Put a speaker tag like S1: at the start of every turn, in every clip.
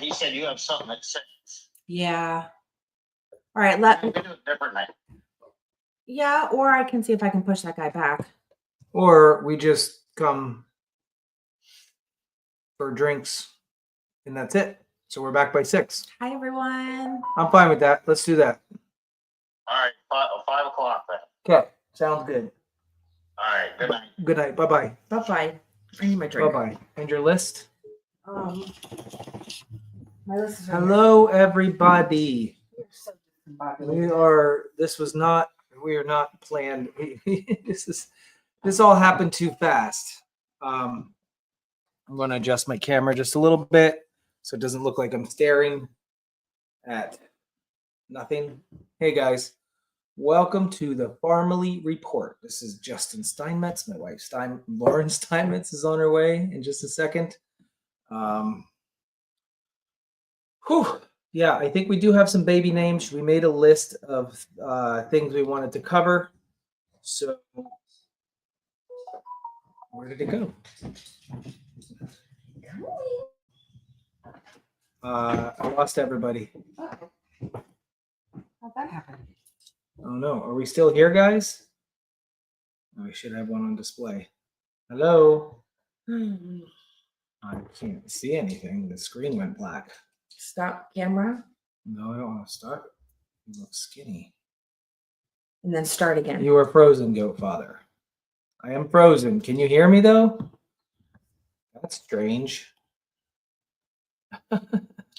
S1: he said you have something at 6.
S2: Yeah. All right,
S1: We can do it different night.
S2: Yeah, or I can see if I can push that guy back.
S3: Or we just come for drinks and that's it. So we're back by 6.
S2: Hi, everyone.
S3: I'm fine with that. Let's do that.
S1: All right, 5 o'clock then.
S3: Okay, sounds good.
S1: All right, good night.
S3: Good night. Bye-bye.
S2: Bye-bye. I need my drink.
S3: Bye-bye. And your list?
S2: My list is right
S3: Hello, everybody.
S2: here. So
S3: We are not planned. This all happened too fast. I'm going to adjust my camera just a little bit so it doesn't look like I'm staring at nothing. Hey guys, welcome to the Farmily Report. This is Justin Steinmetz. My wife Lauren Steinmetz is on her way in just a second. Yeah, I think we do have some baby names. We made a list of things we wanted to cover. So where did it go? I lost everybody.
S2: How'd that happen?
S3: Oh no, are we still here, guys? Oh, we should have one on display. Hello? I can't see anything. The screen went black.
S2: Stop camera.
S3: No, I don't want to start. You look skinny.
S2: And then start again.
S3: You are frozen, goat father. I am frozen. Can you hear me though? That's strange.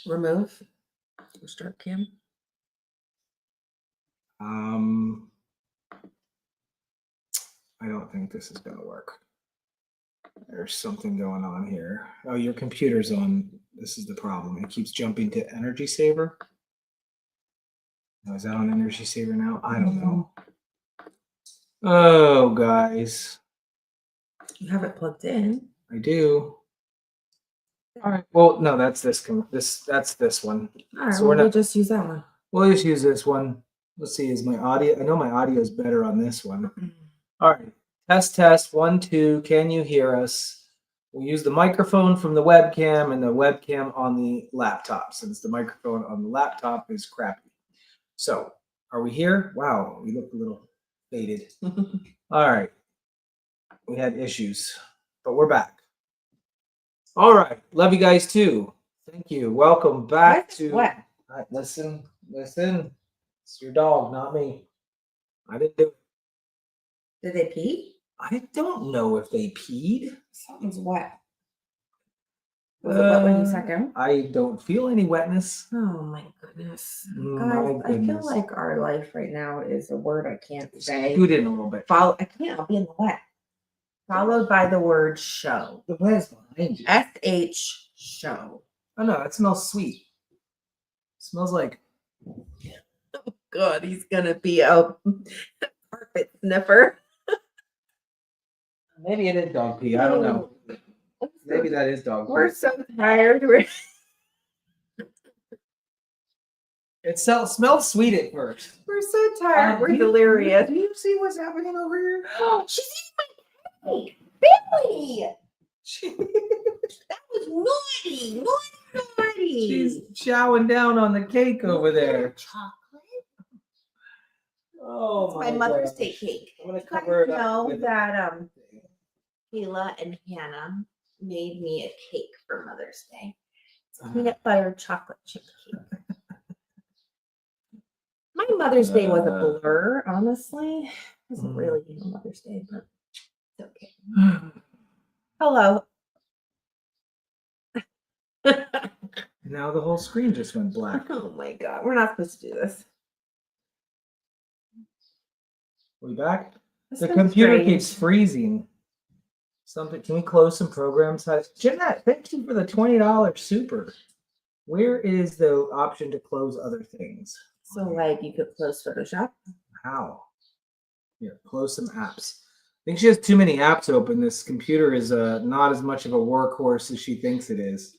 S2: Remove. Start cam.
S3: I don't think this is going to work. There's something going on here. Oh, your computer's on. This is the problem. It keeps jumping to energy saver. Oh, is that on energy saver now? I don't know. Oh, guys.
S2: You have it plugged in.
S3: I do. All right. Well, no, that's this one.
S2: All right,
S3: So
S2: we'll just use that one.
S3: We'll just use this one. Let's see, is my audio? I know my audio is better on this one. All right. Test 1, 2. Can you hear us? We'll use the microphone from the webcam and the webcam on the laptop, since the microphone on the laptop is crappy. So, are we here? Wow, we look a little faded. All right. We had issues, but we're back. All right. Love you guys too. Thank you. Welcome back to
S2: what?
S3: All right, listen. It's your dog, not me. I didn't do it.
S2: Did they pee?
S3: I don't know if they peed.
S2: Something's wet. Was it wet when you sat down?
S3: I don't feel any wetness.
S2: Oh my goodness.
S3: My
S2: Guys, I feel
S3: goodness.
S2: like our life right now is a word I can't say.
S3: Scoot in a little bit.
S2: I can't, I'll be in the wet. Followed by the word show.
S3: The wet is behind you.
S2: SH show.
S3: Oh no, it smells sweet. It smells like
S2: Oh God, he's gonna be a carpet sniffer.
S3: maybe it is dog pee. I don't know. Maybe that is dog pee.
S2: We're so tired.
S3: It smells sweet at first.
S2: We're so tired. We're delirious.
S3: Do you see what's happening over here?
S2: She's eating my cake. Billy! That was naughty. Naughty.
S3: She's chowing down on the cake over there.
S2: Chocolate.
S3: Oh,
S2: It's my Mother's
S3: gosh.
S2: Day cake.
S3: I'm gonna
S2: You guys
S3: cover it up
S2: know
S3: with
S2: that Kayla and Hannah made me a cake for Mother's Day. It's a peanut butter chocolate chip cake. My Mother's Day was a blur, honestly. It wasn't really Mother's Day, but it's okay. Hello.
S3: Now the whole screen just went black.
S2: Oh my God, we're not supposed to do this.
S3: We back?
S2: This
S3: The
S2: is
S3: computer
S2: strange.
S3: keeps freezing. Something. Can we close some programs? Jeanette, thank you for the $20 super. Where is the option to close other things?
S2: So, like, you could close Photoshop.
S3: How? Here, close some apps. I think she has too many apps open. This computer is not as much of a workhorse as she thinks it is.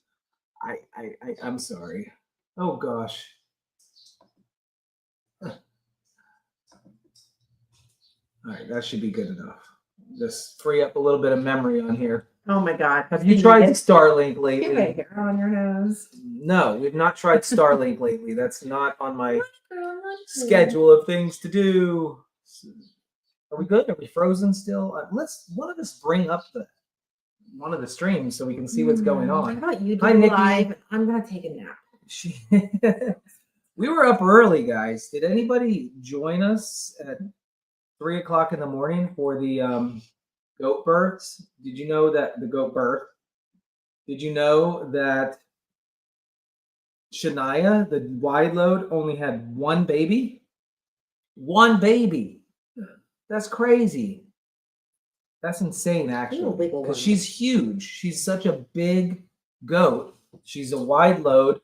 S3: I'm sorry. Oh gosh. All right, that should be good enough. Just free up a little bit of memory on here.
S2: Oh my God.
S3: Have you tried
S2: Get
S3: Starlink
S2: my
S3: lately?
S2: hair on your nose.
S3: No, we've not tried Starlink lately. That's not on my schedule of things to do. Are we good? Are we frozen still? Let's one of us bring up one of the streams so we can see what's going
S2: How
S3: on.
S2: about you do
S3: Hi, Nikki.
S2: live? I'm gonna take a nap.
S3: We were up early, guys. Did anybody join us at 3:00 in the morning for the goat births? Did you know that the goat birth? Did you know that Shaniah, the wide load, only had one baby? One baby. That's crazy. That's insane, actually. Because she's huge. She's such a big goat. She's a wide load.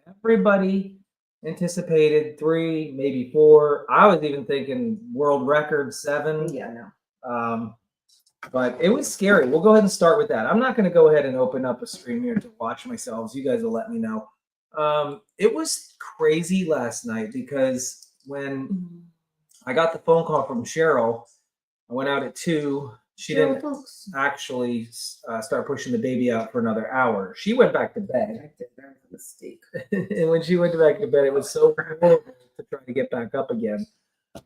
S3: Everybody anticipated 3, maybe 4. I was even thinking world record 7.
S2: Yeah, no.
S3: But it was scary. We'll go ahead and start with that. I'm not going to go ahead and open up a stream here to watch myself. You guys will let me know. It was crazy last night because when I got the phone call from Cheryl, I went out at 2. She didn't actually start pushing the baby out for another hour. She went back to bed.
S2: That was a mistake.
S3: And when she went back to bed, it was so horrible to try to get back up again.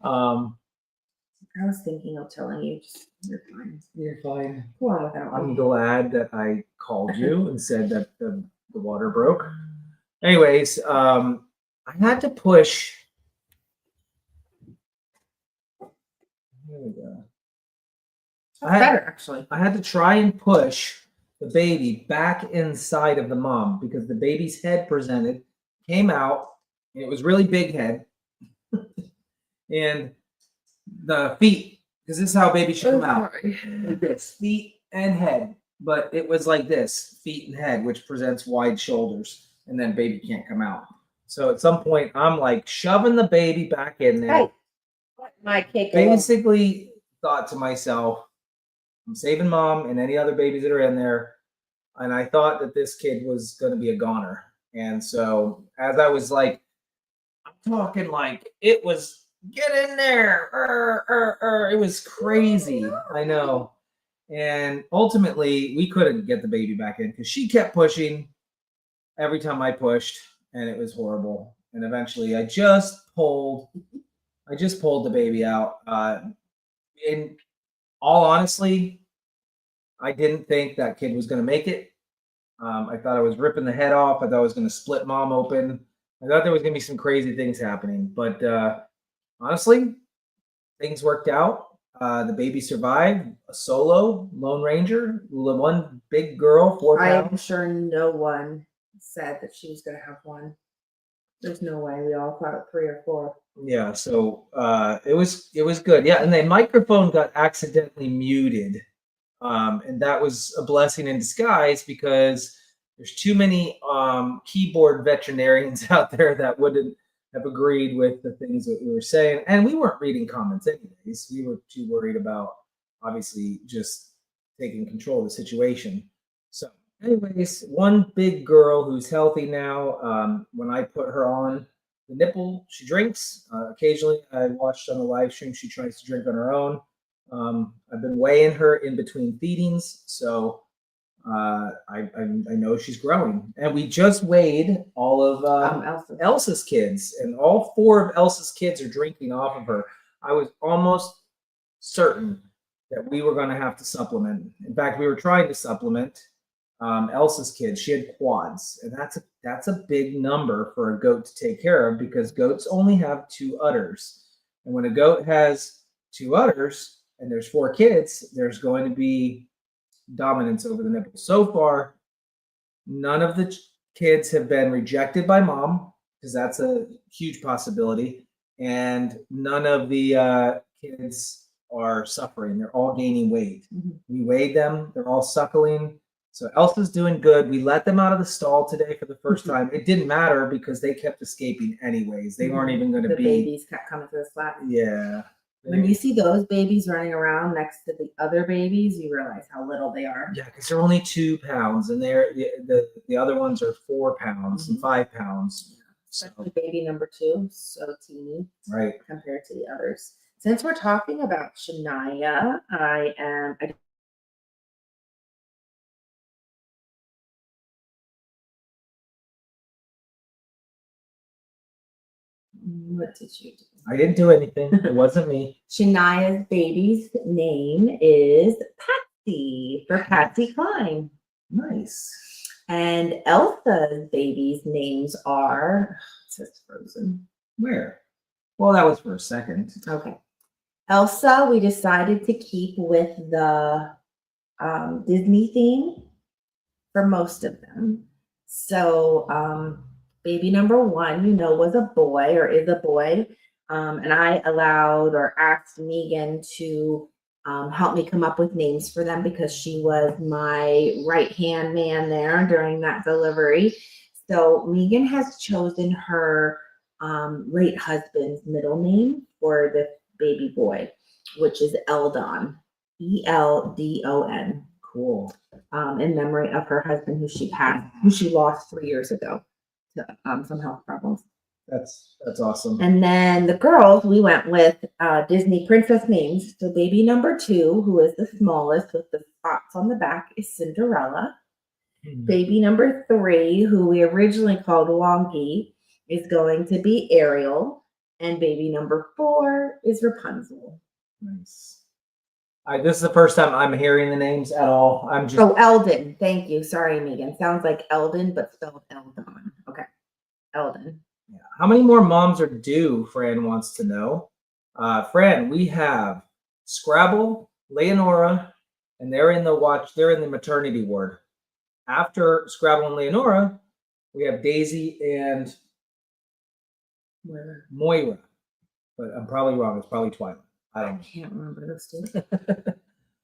S2: I was thinking of telling you, just you're fine.
S3: You're fine.
S2: Go on without
S3: I'm
S2: me.
S3: glad that I called you and said that the water broke. Anyways, I had to push. Here we go.
S2: Better, actually.
S3: I had to try and push the baby back inside of the mom because the baby's head came out, and it was really big head. And the feet, because this is how baby should come out. Like this, feet and head. But it was like this, feet and head, which presents wide shoulders, and then baby can't come out. So at some point, I'm like shoving the baby back in there.
S2: Hey, my cake.
S3: Basically thought to myself, I'm saving mom and any other babies that are in there. And I thought that this kid was going to be a goner. And so as I was like, I'm talking like it was, get in there. It was crazy. I know. And ultimately, we couldn't get the baby back in because she kept pushing every time I pushed, and it was horrible. And eventually, I just pulled the baby out. In all honesty, I didn't think that kid was going to make it. I thought I was ripping the head off. I thought I was going to split mom open. I thought there was going to be some crazy things happening. But honestly, things worked out. The baby survived. A solo Lone Ranger, one big girl, 4
S2: I
S3: pounds.
S2: am sure no one said that she was going to have one. There's no way. We all thought 3 or 4.
S3: Yeah, so it was good. Yeah, and the microphone got accidentally muted. And that was a blessing in disguise because there's too many keyboard veterinarians out there that wouldn't have agreed with the things that we were saying. And we weren't reading comments anyways. We were too worried about obviously just taking control of the situation. So anyways, one big girl who's healthy now. When I put her on the nipple, she drinks. Occasionally I watched on the live stream, she tries to drink on her own. I've been weighing her in between feedings, so I know she's growing. And we just weighed all of Elsa's kids, and all 4 of Elsa's kids are drinking off of her. I was almost certain that we were going to have to supplement. In fact, we were trying to supplement Elsa's kids. She had quads, and that's a big number for a goat to take care of because goats only have 2 udders. And when a goat has 2 udders, and there's 4 kids, there's going to be dominance over the nipple. So far, none of the kids have been rejected by mom, because that's a huge possibility. And none of the kids are suffering. They're all gaining weight. Mm-hmm. We weighed them. They're all suckling. So Elsa's doing good. We let them out of the stall today for the first time. It didn't matter because they kept escaping anyways. They weren't even going to be.
S2: The babies kept coming to the flat.
S3: Yeah.
S2: When you see those babies running around next to the other babies, you realize how little they are.
S3: Yeah, because they're only 2 pounds, and the other ones are 4 pounds and 5 pounds.
S2: Especially baby number 2, so teeny,
S3: right,
S2: compared to the others. Since we're talking about Shaniah, I What did you do?
S3: I didn't do anything. It wasn't me.
S2: Shania's baby's name is Patsy for Patsy Cline.
S3: Nice.
S2: And Elsa's baby's names are, it says Frozen.
S3: Where? Well, that was for a second.
S2: Okay. Elsa, we decided to keep with the Disney theme for most of them. So baby number 1, was a boy or is a boy. And I allowed or asked Megan to help me come up with names for them because she was my right-hand man there during that delivery. So Megan has chosen her late husband's middle name for the baby boy, which is Eldon, Eldon.
S3: Cool.
S2: In memory of her husband who she lost 3 years ago to some health problems.
S3: That's awesome.
S2: And then the girls, we went with Disney princess names. So baby number 2, who is the smallest with the spots on the back, is Cinderella. Baby number 3, who we originally called Wonky, is going to be Ariel. And baby number 4 is Rapunzel.
S3: Nice. This is the first time I'm hearing the names at all. I'm just.
S2: Oh, Eldon. Thank you. Sorry, Megan. Sounds like Eldon, but spelled Eldon. Okay. Eldon.
S3: Yeah. How many more moms are due? Fran wants to know. Fran, we have Scrabble, Leonora, and they're in the maternity ward. After Scrabble and Leonora, we have Daisy and Moira. But I'm probably wrong. It's probably Twilight.
S2: I can't remember those two.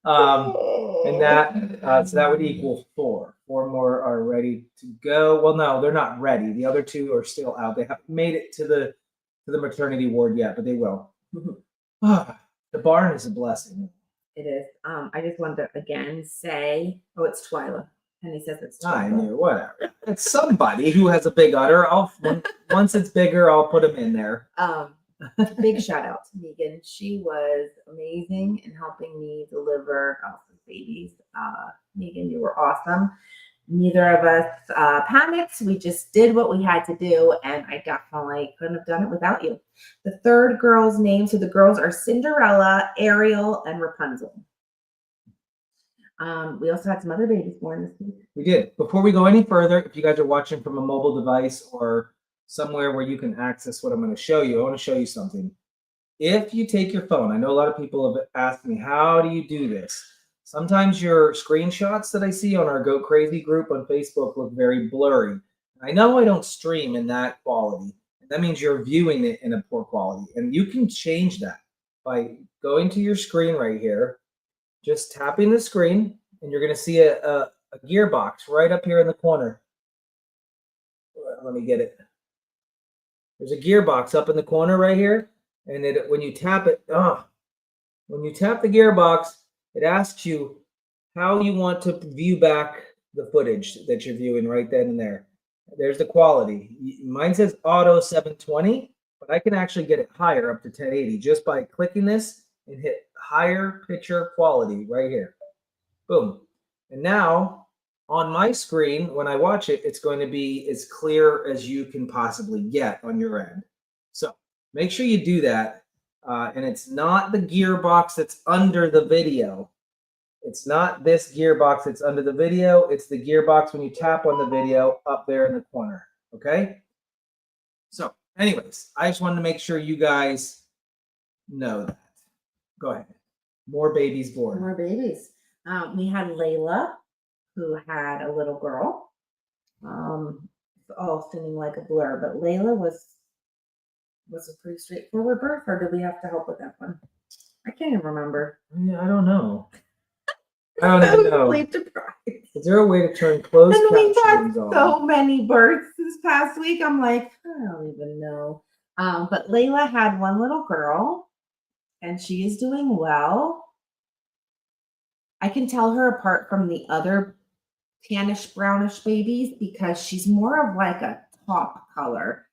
S3: And that so that would equal 4. 4 more are ready to go. Well, no, they're not ready. The other 2 are still out. They haven't made it to the maternity ward yet, but they will. The barn is a blessing.
S2: It is. I just wanted to again say, it's Twyla. And he says it's Twyla.
S3: I knew, whatever. It's somebody who has a big udder. Once it's bigger, I'll put him in there.
S2: Big shout out to Megan. She was amazing in helping me deliver Elsa's babies. Megan, you were awesome. Neither of us panicked. We just did what we had to do, and I definitely couldn't have done it without you. The third girl's name, so the girls are Cinderella, Ariel, and Rapunzel. We also had some other babies born this week.
S3: We did. Before we go any further, if you guys are watching from a mobile device or somewhere where you can access what I'm going to show you, I want to show you something. If you take your phone, I know a lot of people have asked me, how do you do this? Sometimes your screenshots that I see on our Go Crazy group on Facebook look very blurry. I know I don't stream in that quality. That means you're viewing it in a poor quality. And you can change that by going to your screen right here, just tapping the screen, and you're going to see a gearbox right up here in the corner. Let me get it. There's a gearbox up in the corner right here. And when you tap it, when you tap the gearbox, it asks you how you want to view back the footage that you're viewing right then and there. There's the quality. Mine says auto 720, but I can actually get it higher up to 1080 just by clicking this and hit higher picture quality right here. Boom. And now on my screen, when I watch it, it's going to be as clear as you can possibly get on your end. So make sure you do that. And it's not the gearbox that's under the video. It's not this gearbox that's under the video. It's the gearbox when you tap on the video up there in the corner. Okay? So anyways, I just wanted to make sure you guys know that. Go ahead. More babies born.
S2: More babies. We had Layla, who had a little girl. It's all seeming like a blur, but Layla was a pretty straightforward birth, or did we have to help with that one? I can't even remember.
S3: Yeah, I don't know. I don't even know.
S2: Sleep deprived.
S3: Is there a way to turn closed
S2: And we
S3: captions
S2: had
S3: on?
S2: so many births this past week. I'm like, I don't even know. But Layla had one little girl, and she is doing well. I can tell her apart from the other tannish brownish babies because she's more of like a top color.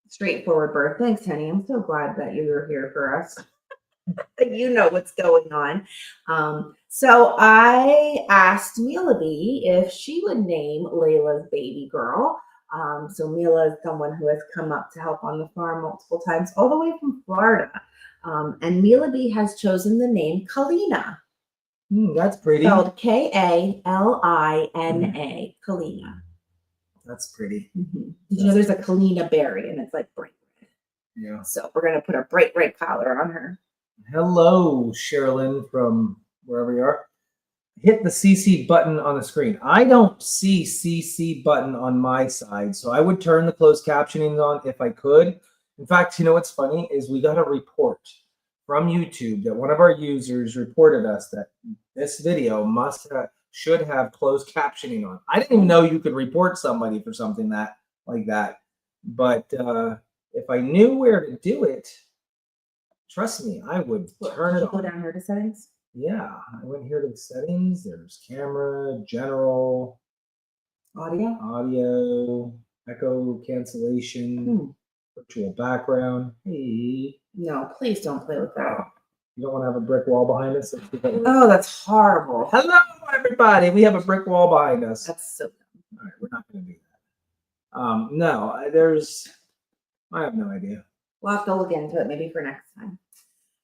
S2: Straightforward birth. Thanks, honey. I'm so glad that you're here for us. You know what's going on. So I asked Mila B if she would name Layla's baby girl So Mila is someone who has come up to help on the farm multiple times, all the way from Florida. And Mila B has chosen the name Kalina,
S3: That's pretty.
S2: spelled Kalina, Kalina.
S3: That's pretty.
S2: Did you know there's a Kalina berry and it's like bright red?
S3: Yeah.
S2: So we're gonna put a bright red collar on her.
S3: Hello, Sherilyn from wherever you are. Hit the CC button on the screen. I don't see CC button on my side, so I would turn the closed captioning on if I could. In fact, you know what's funny is we got a report from YouTube that one of our users reported us that this video should have closed captioning on. I didn't even know you could report somebody for something like that. But if I knew where to do it, trust me, I would turn it on.
S2: Go down here to settings.
S3: Yeah, I went here to the settings. There's camera, general, audio, echo cancellation, virtual background. Hey.
S2: No, please don't play with that.
S3: You don't want to have a brick wall behind us?
S2: Oh, that's horrible.
S3: Hello, everybody. We have a brick wall behind us.
S2: That's so dumb.
S3: All right, we're not going to do that. No, I have no idea.
S2: We'll have to look into it maybe for next time.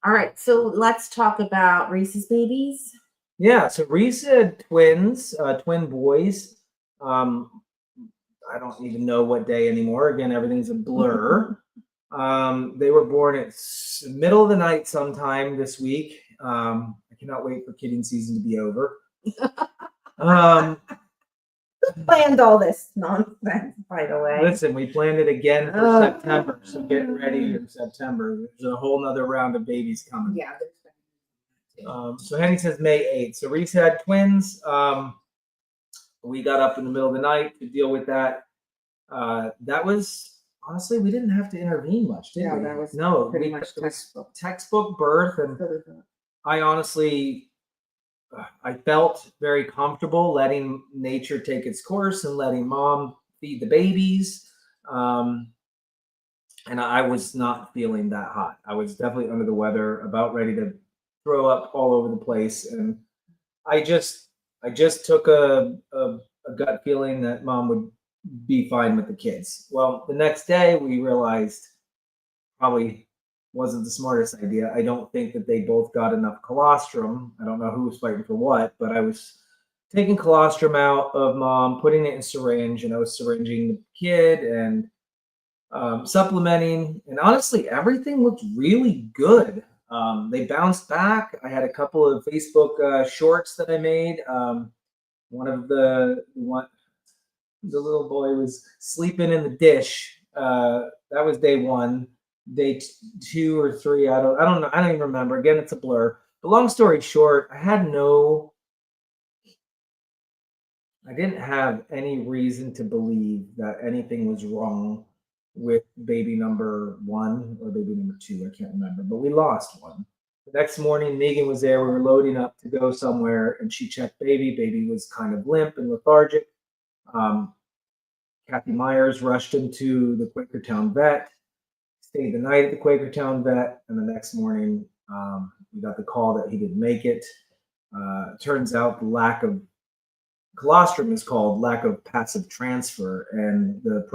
S2: All right, so let's talk about Reese's babies.
S3: Yeah, so Reese had twins, twin boys. I don't even know what day anymore. Again, everything's a blur. They were born at middle of the night sometime this week. I cannot wait for kidding season to be over.
S2: Who planned all this nonsense, by the way?
S3: Listen, we planned it again for September, so get ready for September. There's a whole nother round of babies coming.
S2: Yeah.
S3: So Henny says May 8th. So Reese had twins. We got up in the middle of the night to deal with that. That was honestly, we didn't have to intervene much, did we?
S2: That was
S3: pretty much textbook birth, and I honestly, I felt very comfortable letting nature take its course and letting mom feed the babies. And I was not feeling that hot. I was definitely under the weather, about ready to throw up all over the place, and I just took a gut feeling that mom would be fine with the kids. Well, the next day we realized probably wasn't the smartest idea. I don't think that they both got enough colostrum. I don't know who was fighting for what, but I was taking colostrum out of mom, putting it in syringe, and I was syringing the kid and supplementing. And honestly, everything looked really good. They bounced back. I had a couple of Facebook shorts that I made. The little boy was sleeping in the dish. That was day 1. Day 2 or 3, I don't know. I don't even remember. Again, it's a blur. But long story short, I didn't have any reason to believe that anything was wrong with baby number 1 or baby number 2. I can't remember, but we lost one. The next morning, Megan was there. We were loading up to go somewhere, and she checked baby. Baby was kind of limp and lethargic. Kathy Myers rushed him to the Quakertown vet, stayed the night at the Quakertown vet, and the next morning we got the call that he didn't make it. Turns out the lack of colostrum is called lack of passive transfer, and the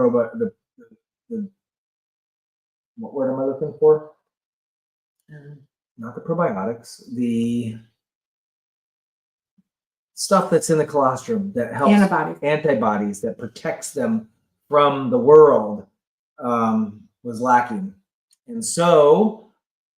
S3: what word am I looking for? Not the probiotics, the stuff that's in the colostrum that helps antibodies that protects them from the world was lacking. And so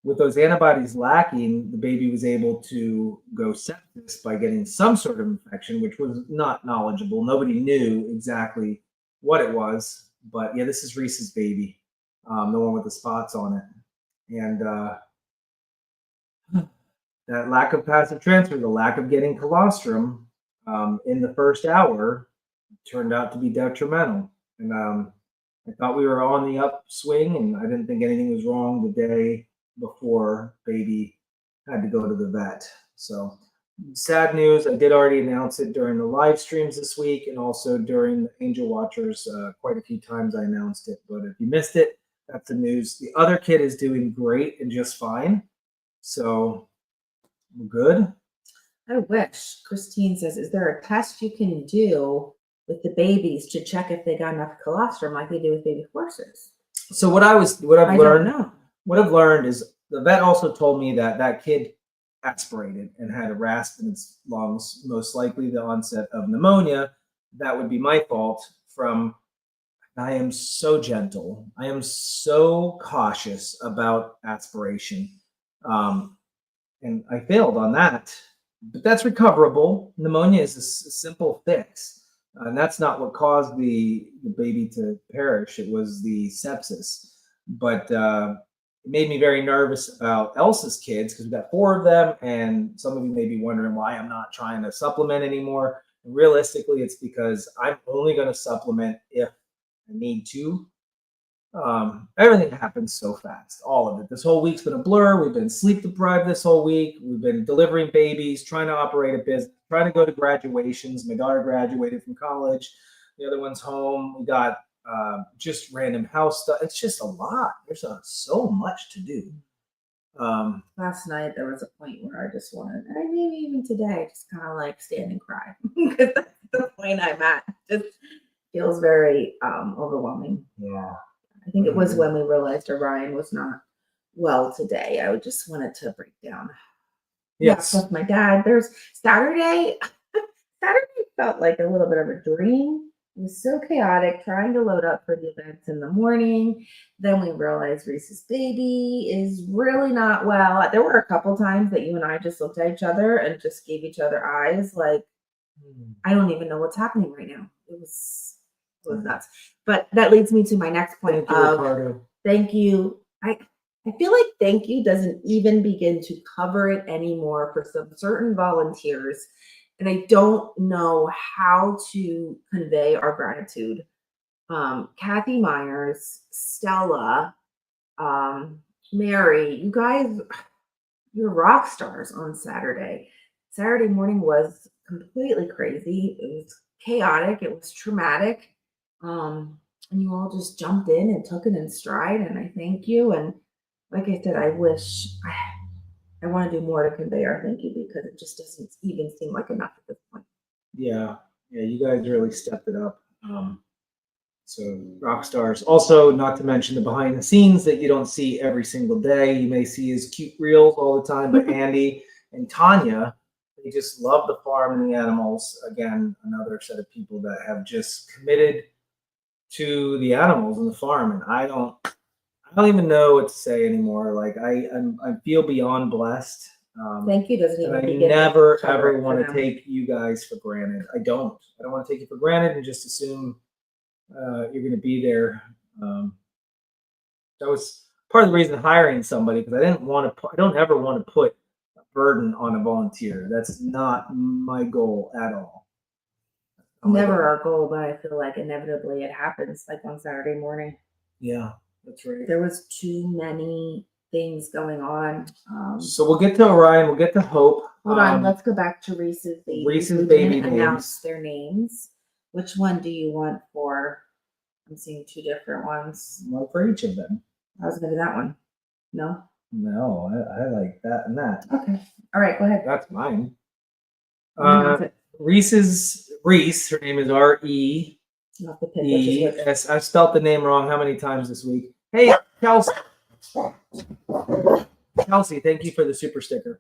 S3: with those antibodies lacking, the baby was able to go sepsis by getting some sort of infection, which was not knowledgeable. Nobody knew exactly what it was, but yeah, this is Reese's baby, the one with the spots on it. And that lack of passive transfer, the lack of getting colostrum in the first hour turned out to be detrimental. And I thought we were on the upswing, and I didn't think anything was wrong the day before baby had to go to the vet. So sad news. I did already announce it during the live streams this week, and also during the Angel Watchers. Quite a few times I announced it, but if you missed it, that's the news. The other kid is doing great and just fine. So we're good.
S2: I wish. Christine says, is there a test you can do with the babies to check if they got enough colostrum like they do with baby horses.
S3: So what I've
S2: I don't
S3: learned,
S2: know.
S3: what I've learned is the vet also told me that that kid aspirated and had a rasp in its lungs, most likely the onset of pneumonia. That would be my fault from. I am so gentle. I am so cautious about aspiration. And I failed on that, but that's recoverable. Pneumonia is a simple fix. And that's not what caused the baby to perish. It was the sepsis. But it made me very nervous about Elsa's kids because we've got 4 of them. And some of you may be wondering why I'm not trying to supplement anymore. And realistically, it's because I'm only going to supplement if I need to. Everything happens so fast, all of it. This whole week's been a blur. We've been sleep deprived this whole week. We've been delivering babies, trying to operate a business, trying to go to graduations. My daughter graduated from college. The other one's home. We got just random house stuff. It's just a lot. There's so much to do.
S2: Last night there was a point where I just wanted, and maybe even today, just kind of like stand and cry because that's the point I'm at. Just feels very overwhelming.
S3: Yeah.
S2: I think it was when we realized Orion was not well today. I just wanted to break down.
S3: Yes.
S2: Yeah, with my dad. There's Saturday. Saturday felt like a little bit of a dream. It was so chaotic trying to load up for the events in the morning. Then we realized Reese's baby is really not well. There were a couple times that you and I just looked at each other and just gave each other eyes like, I don't even know what's happening right now. It was nuts. But that leads me to my next point thank you. I feel like thank you doesn't even begin to cover it anymore for some certain volunteers. And I don't know how to convey our gratitude. Kathy Myers, Stella, Mary, you guys, you're rock stars on Saturday. Saturday morning was completely crazy. It was chaotic. It was traumatic. And you all just jumped in and took it in stride. And I thank you. And like I said, I wish I want to do more to convey our thank you because it just doesn't even seem like enough at this point.
S3: Yeah, you guys really stepped it up. So rock stars. Also, not to mention the behind the scenes that you don't see every single day. You may see his cute reels all the time, but Andy and Tanya, they just love the farm and the animals. Again, another set of people that have just committed to the animals and the farm, and I don't even know what to say anymore. Like I feel beyond blessed.
S2: Thank you doesn't even.
S3: I never ever want to take you guys for granted. I don't want to take you for granted and just assume you're going to be there. That was part of the reason hiring somebody because I don't ever want to put a burden on a volunteer. That's not my goal at all.
S2: Never our goal, but I feel like inevitably it happens like on Saturday morning.
S3: Yeah, that's right.
S2: There was too many things going on.
S3: So we'll get to Orion. We'll get to Hope.
S2: Hold on. Let's go back to Reese's baby.
S3: Reese's baby
S2: announce their names. Which one do you want for? I'm seeing 2 different ones.
S3: One for each of them.
S2: I was going to do that one. No?
S3: No, I like that and that.
S2: Okay. All right. Go ahead.
S3: That's mine. Reese, her name is R-E. Yes, I spelled the name wrong how many times this week? Hey, Kelsey. Kelsey, thank you for the super sticker.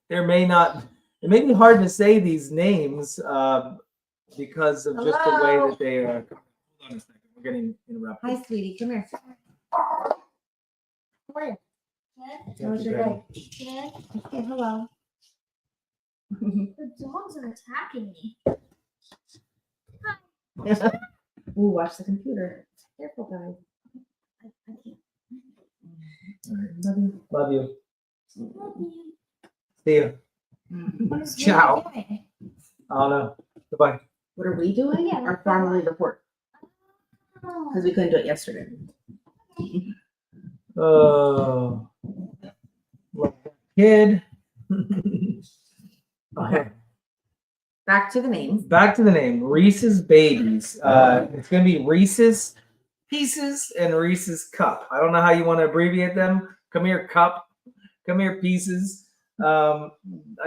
S3: It may be hard to say these names because of just the way that they are. Hold on a second, we're getting interrupted.
S2: Hi, sweetie, come here. Come here. How was your day?
S4: Good.
S2: Okay, hello.
S4: The dogs are attacking me.
S2: Ooh, watch the computer. Careful, guys.
S4: I can't.
S3: All right.
S2: Love you.
S3: Love you.
S4: Love you.
S3: See you.
S4: What is
S3: Ciao.
S4: Mary doing?
S3: Oh no. Goodbye.
S2: What are we doing?
S4: Yeah,
S2: Our Farmily Report.
S4: Oh.
S2: Because we couldn't do it yesterday.
S3: Oh. Kid.
S2: Okay. Back to the names.
S3: Back to the name. Reese's Babies. It's going to be Reese's Pieces and Reese's Cup. I don't know how you want to abbreviate them. Come here, Cup. Come here, Pieces. I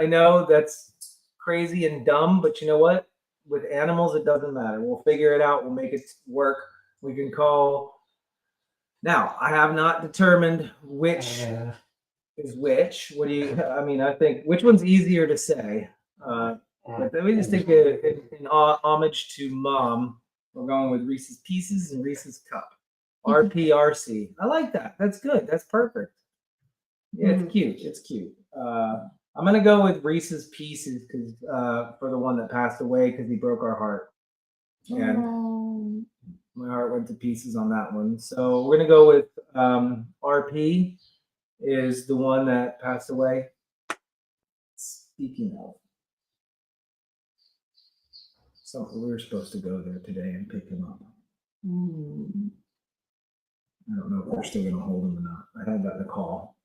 S3: know that's crazy and dumb, but you know what? With animals, it doesn't matter. We'll figure it out. We'll make it work. We can call. Now, I have not determined which is which. What do you? I mean, I think which one's easier to say. But then we just think in homage to Mom, we're going with Reese's Pieces and Reese's Cup. RPRC. I like that. That's good. That's perfect. Yeah, it's cute. It's cute. I'm gonna go with Reese's Pieces because for the one that passed away because he broke our heart, and my heart went to pieces on that one. So we're gonna go with RP is the one that passed away. Speaking of, something we were supposed to go there today and pick him up. I don't know if we're still gonna hold him or not. I had that in a call.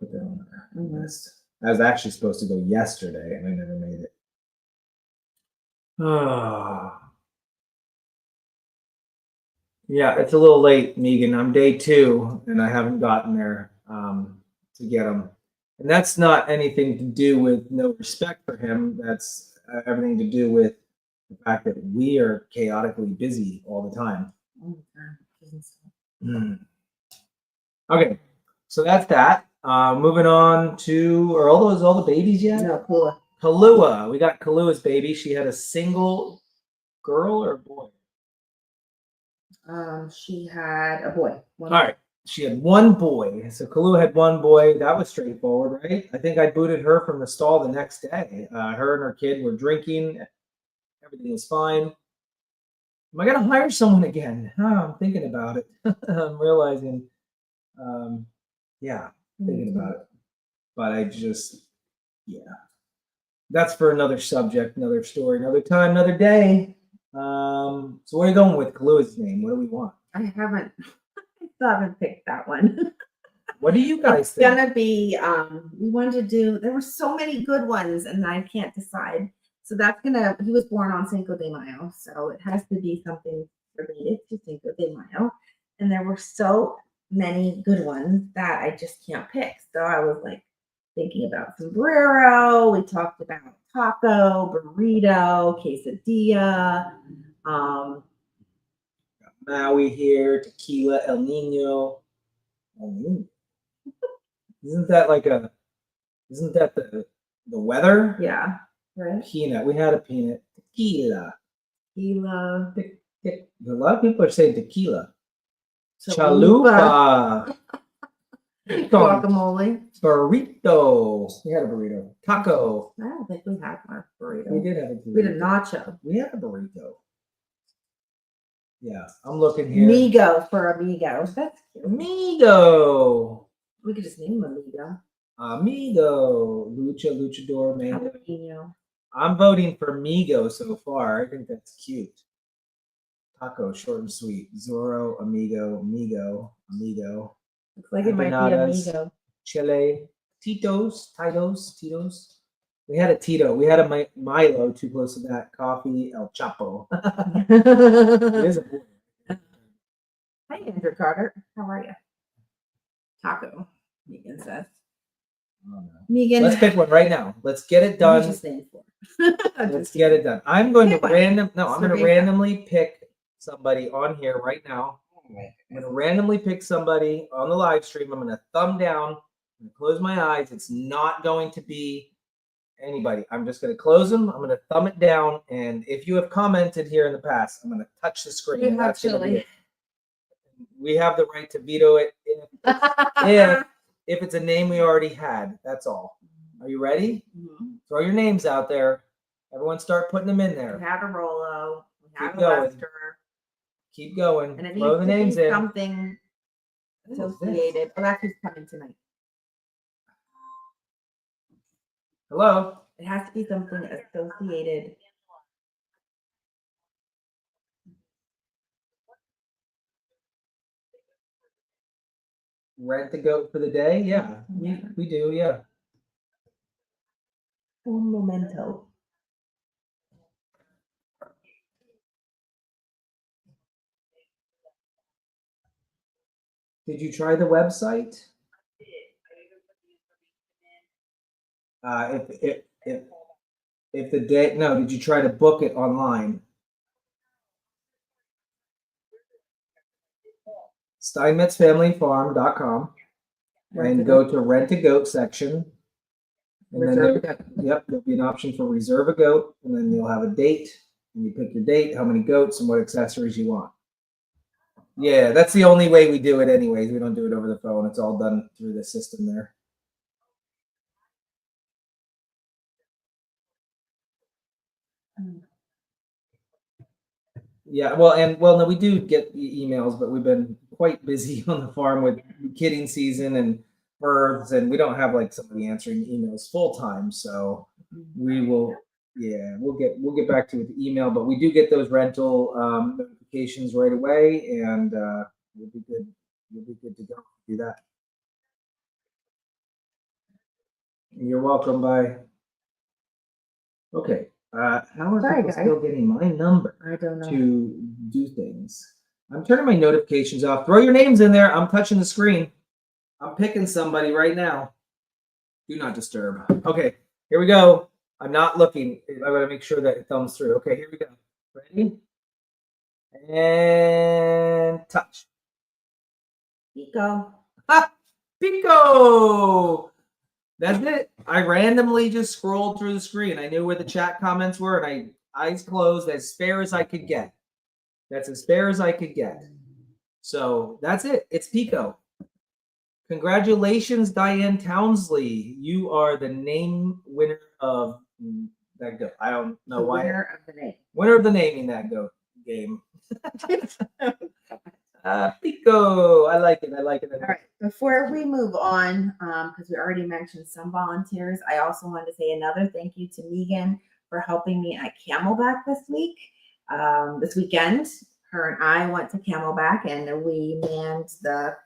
S3: Put that on there. List. I was actually supposed to go yesterday and I never made it. Yeah, it's a little late, Megan. I'm day 2 and I haven't gotten there to get him. And that's not anything to do with no respect for him. That's everything to do with the fact that we are chaotically busy all the time. Okay, so that's that. Moving on to, are all the babies yet?
S2: No, cool.
S3: Kahlua. We got Kahlua's baby. She had a single girl or boy?
S2: She had a boy.
S3: All right. She had one boy. So Kahlua had one boy. That was straightforward, right? I think I booted her from the stall the next day. Her and her kid were drinking. Everything was fine. Am I going to hire someone again? I'm thinking about it. I'm realizing, thinking about it. But I just, that's for another subject, another story, another time, another day. So where are you going with Kahlua's name? What do we want?
S2: I still haven't picked that one.
S3: What do you guys
S2: It's
S3: think?
S2: gonna be, we wanted to do, there were so many good ones and I can't decide. So he was born on Cinco de Mayo. So it has to be something related to Cinco de Mayo. And there were so many good ones that I just can't pick. So I was like thinking about sombrero. We talked about taco, burrito, quesadilla.
S3: Maui here, tequila, El Nino. Isn't that the weather?
S2: Yeah, right.
S3: Peanut. We had a peanut. Tequila.
S2: Tequila.
S3: A lot of people are saying tequila.
S2: Chalupa.
S3: Chalupa.
S2: Guacamole.
S3: Burrito. We had a burrito. Taco.
S2: I don't think we had a burrito.
S3: We did have a burrito.
S2: We had a nacho.
S3: We had a burrito. Yeah, I'm looking here.
S2: Migo for amigo. That's cute.
S3: Amigo.
S2: We could just name him amigo.
S3: Amigo. Luchador, man.
S2: Jalapeno.
S3: I'm voting for Migo so far. I think that's cute. Taco, short and sweet. Zorro, amigo, Migo, amigo.
S2: Looks like it might be
S3: Empanadas.
S2: amigo.
S3: Chile, Tito's. We had a Tito. We had a Milo, too close to that. Coffee, El Chapo. It is a boy.
S2: Hi, Andrew Carter. How are you? Taco. Megan says.
S3: Oh, no.
S2: Megan.
S3: Let's pick one right now. Let's get it
S2: What did
S3: done.
S2: you stand for?
S3: Let's get it done. I'm going to
S2: Pick one.
S3: randomly pick somebody on here right now. I'm going to randomly pick somebody on the live stream. I'm going to thumb down. I'm going to close my eyes. It's not going to be anybody. I'm just going to close them. I'm going to thumb it down. And if you have commented here in the past, I'm going to touch the screen.
S2: You have
S3: That's going to be
S2: chili.
S3: it. We have the right to veto it if it's a name we already had. That's all. Are you ready?
S2: Mhm.
S3: Throw your names out there. Everyone start putting them in there.
S2: We had a Rolo. We had
S3: Keep
S2: a
S3: going.
S2: Lester.
S3: Keep going.
S2: And it
S3: Throw the names
S2: needs to be
S3: in.
S2: something associated. Oh, that's who's coming tonight.
S3: Hello?
S2: It has to be something associated.
S3: Rent the goat for the day? Yeah, we do, yeah.
S2: Un momento.
S3: Did you try the website? if the day, no, did you try to book it online? SteinmetzFamilyFarm.com and go to rent a goat section. And then
S2: Reserve
S3: there,
S2: a goat.
S3: yep, there'll be an option for reserve a goat, and then you'll have a date, and you pick your date, how many goats, and what accessories you want. Yeah, that's the only way we do it anyways. We don't do it over the phone. It's all done through the system there. Yeah, well, no, we do get emails, but we've been quite busy on the farm with kidding season and births, and we don't have like somebody answering emails full time. So we will, yeah, we'll get back to you with the email, but we do get those rental notifications right away, and we'll be good. We'll be good to go. Do that. You're welcome. Bye. Okay. How are
S2: Sorry,
S3: people
S2: guys.
S3: still getting my number
S2: I don't know.
S3: to do things? I'm turning my notifications off. Throw your names in there. I'm touching the screen. I'm picking somebody right now. Do not disturb. Okay, here we go. I'm not looking. I gotta make sure that it thumbs through. Okay, here we go. Ready? And touch.
S2: Pico.
S3: Ha! Pico! That's it. I randomly just scrolled through the screen. I knew where the chat comments were, and eyes closed, as spare as I could get. That's as spare as I could get. So that's it. It's Pico. Congratulations, Diane Townsley. You are the name winner of that goat. I don't know
S2: The
S3: why.
S2: winner of the name.
S3: Winner of the naming that goat game. Pico. I like it. I like it.
S2: All right. Before we move on, because we already mentioned some volunteers, I also wanted to say another thank you to Megan for helping me at Camelback this weekend. Her and I went to Camelback, and we manned the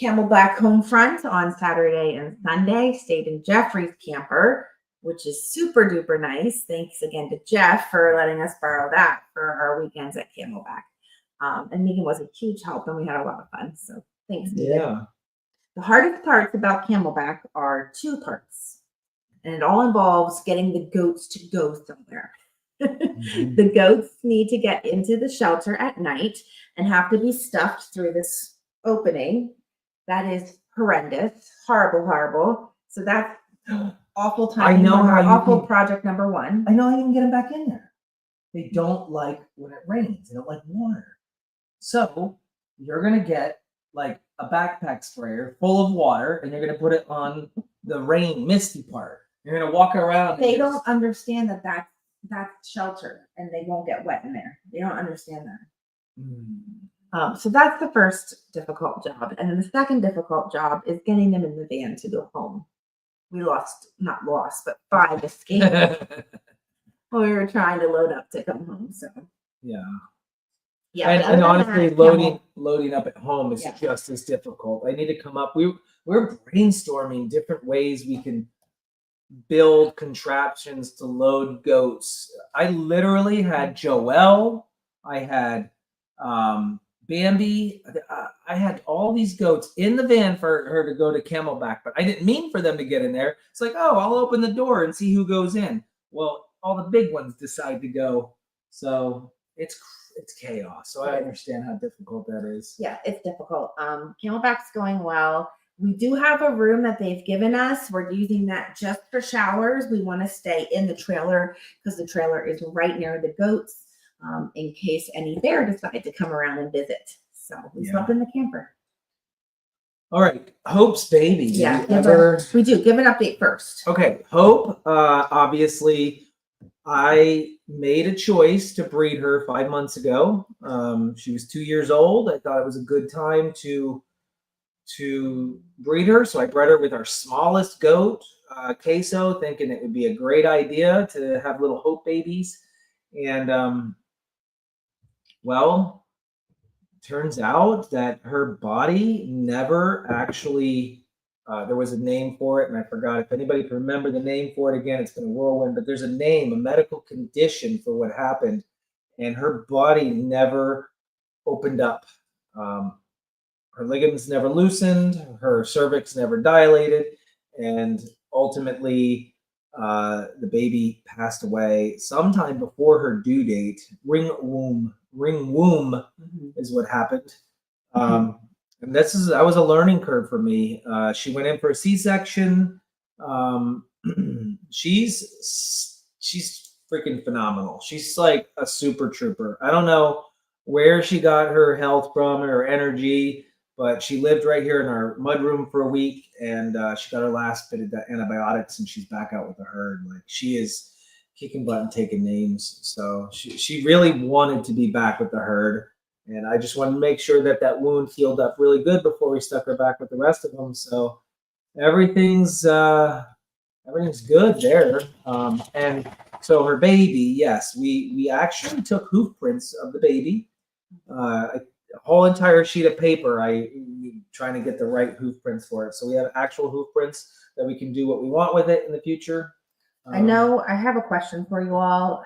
S2: Camelback home front on Saturday and Sunday. Stayed in Jeffrey's camper, which is super duper nice. Thanks again to Jeff for letting us borrow that for our weekends at Camelback. And Megan was a huge help, and we had a lot of fun. So thanks, Megan.
S3: Yeah.
S2: The hardest parts about Camelback are two parts, and it all involves getting the goats to go somewhere. The goats need to get into the shelter at night and have to be stuffed through this opening. That is horrendous, horrible, horrible. So that's awful time.
S3: I know how you
S2: awful
S3: can-
S2: project number one.
S3: I know I can get them back in there. They don't like when it rains. They don't like water. So you're gonna get like a backpack sprayer full of water, and you're gonna put it on the rain misty part. You're gonna walk around. and
S2: They
S3: just-
S2: don't understand that that's shelter, and they won't get wet in there. They don't understand that. So that's the first difficult job. And then the second difficult job is getting them in the van to go home. We not lost, but 5 escaped when we were trying to load up to come home. So
S3: Yeah.
S2: yeah.
S3: And,
S2: but other than
S3: honestly,
S2: that,
S3: loading up at home is
S2: Yeah.
S3: just as difficult. I need to come up. We're brainstorming different ways we can build contraptions to load goats. I literally had Joelle. I had Bambi. I had all these goats in the van for her to go to Camelback, but I didn't mean for them to get in there. It's like, oh, I'll open the door and see who goes in. Well, all the big ones decide to go, so it's chaos. So I understand how difficult that is.
S2: yeah, it's difficult. Camelback's going well. We do have a room that they've given us. We're using that just for showers. We want to stay in the trailer because the trailer is right near the goats, in case any bear decide to come around and visit. So we slept in the camper.
S3: All right, Hope's baby.
S2: Yeah,
S3: We
S2: we do. Give an update first.
S3: Okay, Hope, obviously, I made a choice to breed her 5 months ago. She was 2 years old. I thought it was a good time to breed her, so I bred her with our smallest goat, Queso, thinking it would be a great idea to have little Hope babies. And well, turns out that her body never actually, there was a name for it, and I forgot. If anybody can remember the name for it, again, it's been a whirlwind, but there's a name, a medical condition for what happened, and her body never opened up. Her ligaments never loosened, her cervix never dilated, and ultimately The baby passed away sometime before her due date. Ring womb is what happened. And that was a learning curve for me. She went in for a C-section. She's freaking phenomenal. She's like a super trooper. I don't know where she got her health from, her energy, but she lived right here in our mudroom for a week, and she got her last bit of antibiotics, and she's back out with the herd. Like, she is kicking butt and taking names. So she really wanted to be back with the herd, and I just wanted to make sure that that wound healed up really good before we stuck her back with the rest of them. So everything's good there. And so her baby, yes, we actually took hoof prints of the baby. A whole entire sheet of paper. Trying to get the right hoof prints for it. So we have actual hoof prints that we can do what we want with it in the future.
S2: I know I have a question for you all.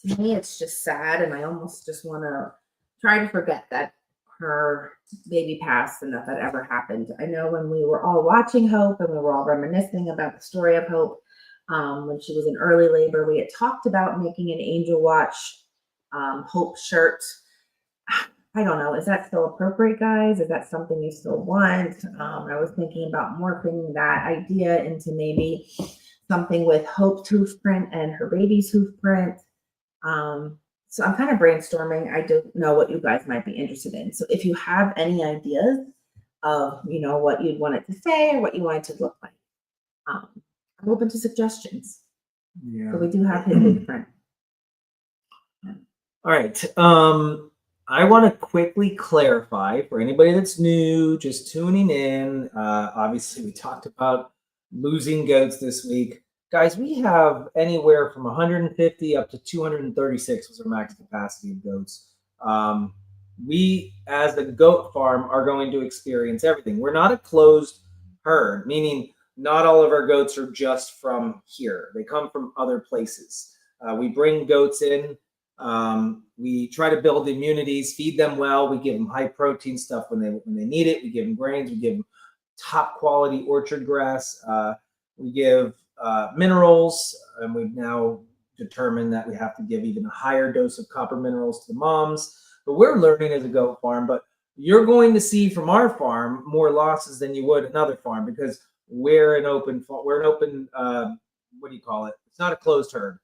S2: To me, it's just sad, and I almost just want to try to forget that her baby passed and that ever happened. I know when we were all watching Hope and we were all reminiscing about the story of Hope, when she was in early labor, we had talked about making an Angel Watch Hope shirt. I don't know. Is that still appropriate, guys? Is that something you still want? I was thinking about morphing that idea into maybe something with Hope's hoof print and her baby's hoof print. So I'm kind of brainstorming. I don't know what you guys might be interested in. So if you have any ideas of, what you'd want it to say or what you want it to look like, I'm open to suggestions.
S3: Yeah.
S2: So we do have his hoof print.
S3: All right. I want to quickly clarify for anybody that's new, just tuning in. Obviously, we talked about losing goats this week. Guys, we have anywhere from 150 up to 236 was our max capacity of goats. We, as the goat farm, are going to experience everything. We're not a closed herd, meaning not all of our goats are just from here. They come from other places. We bring goats in. We try to build immunities, feed them well. We give them high protein stuff when they need it. We give them grains. We give them top quality orchard grass. We give minerals, and we've now determined that we have to give even a higher dose of copper minerals to the moms. But we're learning as a goat farm. But you're going to see from our farm more losses than you would another farm because we're an open. What do you call it? It's not a closed herd.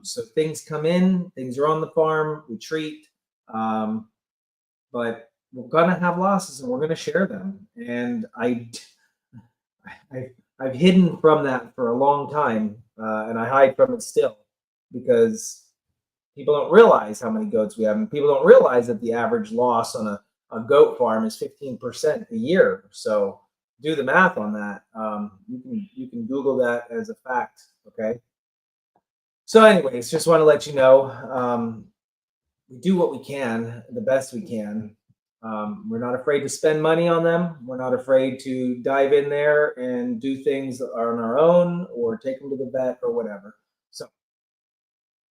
S3: So things come in, things are on the farm, we treat, but we're gonna have losses and we're gonna share them. And I've hidden from that for a long time, and I hide from it still because people don't realize how many goats we have, and people don't realize that the average loss on a goat farm is 15% a year. So do the math on that. You can Google that as a fact. Okay. So anyways, just want to let you know, we do what we can, the best we can. We're not afraid to spend money on them. We're not afraid to dive in there and do things on our own or take them to the vet or whatever. So,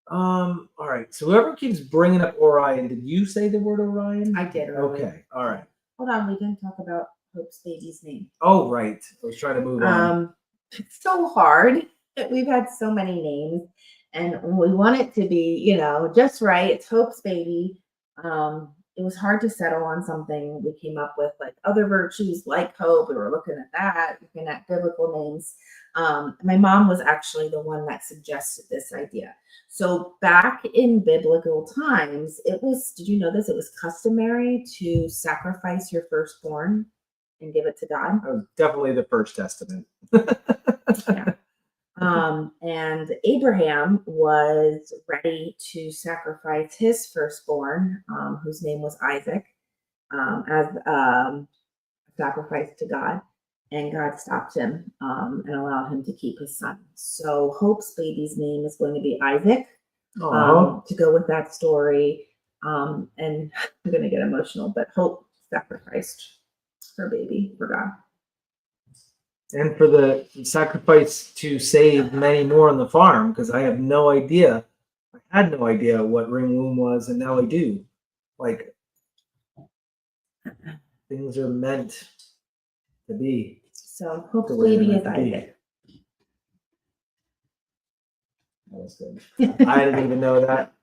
S3: all right. So whoever keeps bringing up Orion, did you say the word Orion?
S2: I did earlier.
S3: Okay. All right.
S2: Hold on. We didn't talk about Hope's baby's name.
S3: Oh, right. I was trying to move on.
S2: It's so hard. We've had so many names. And we want it to be, just right. It's Hope's baby. It was hard to settle on something. We came up with like other virtues like Hope. We were looking at that, looking at biblical names. My mom was actually the one that suggested this idea. So back in biblical times, did you know this? It was customary to sacrifice your firstborn and give it to God.
S3: That was definitely the First Testament.
S2: Yeah. And Abraham was ready to sacrifice his firstborn, whose name was Isaac, as a sacrifice to God. And God stopped him and allowed him to keep his son. So Hope's baby's name is going to be Isaac, to go with that story. And I'm going to get emotional, but Hope sacrificed her baby for God.
S3: And for the sacrifice to save many more on the farm, because I have no idea. I had no idea what ring womb was, and now I do. Like, things are meant to be.
S2: So Hope's baby is Isaac.
S3: That was good. I didn't even know that.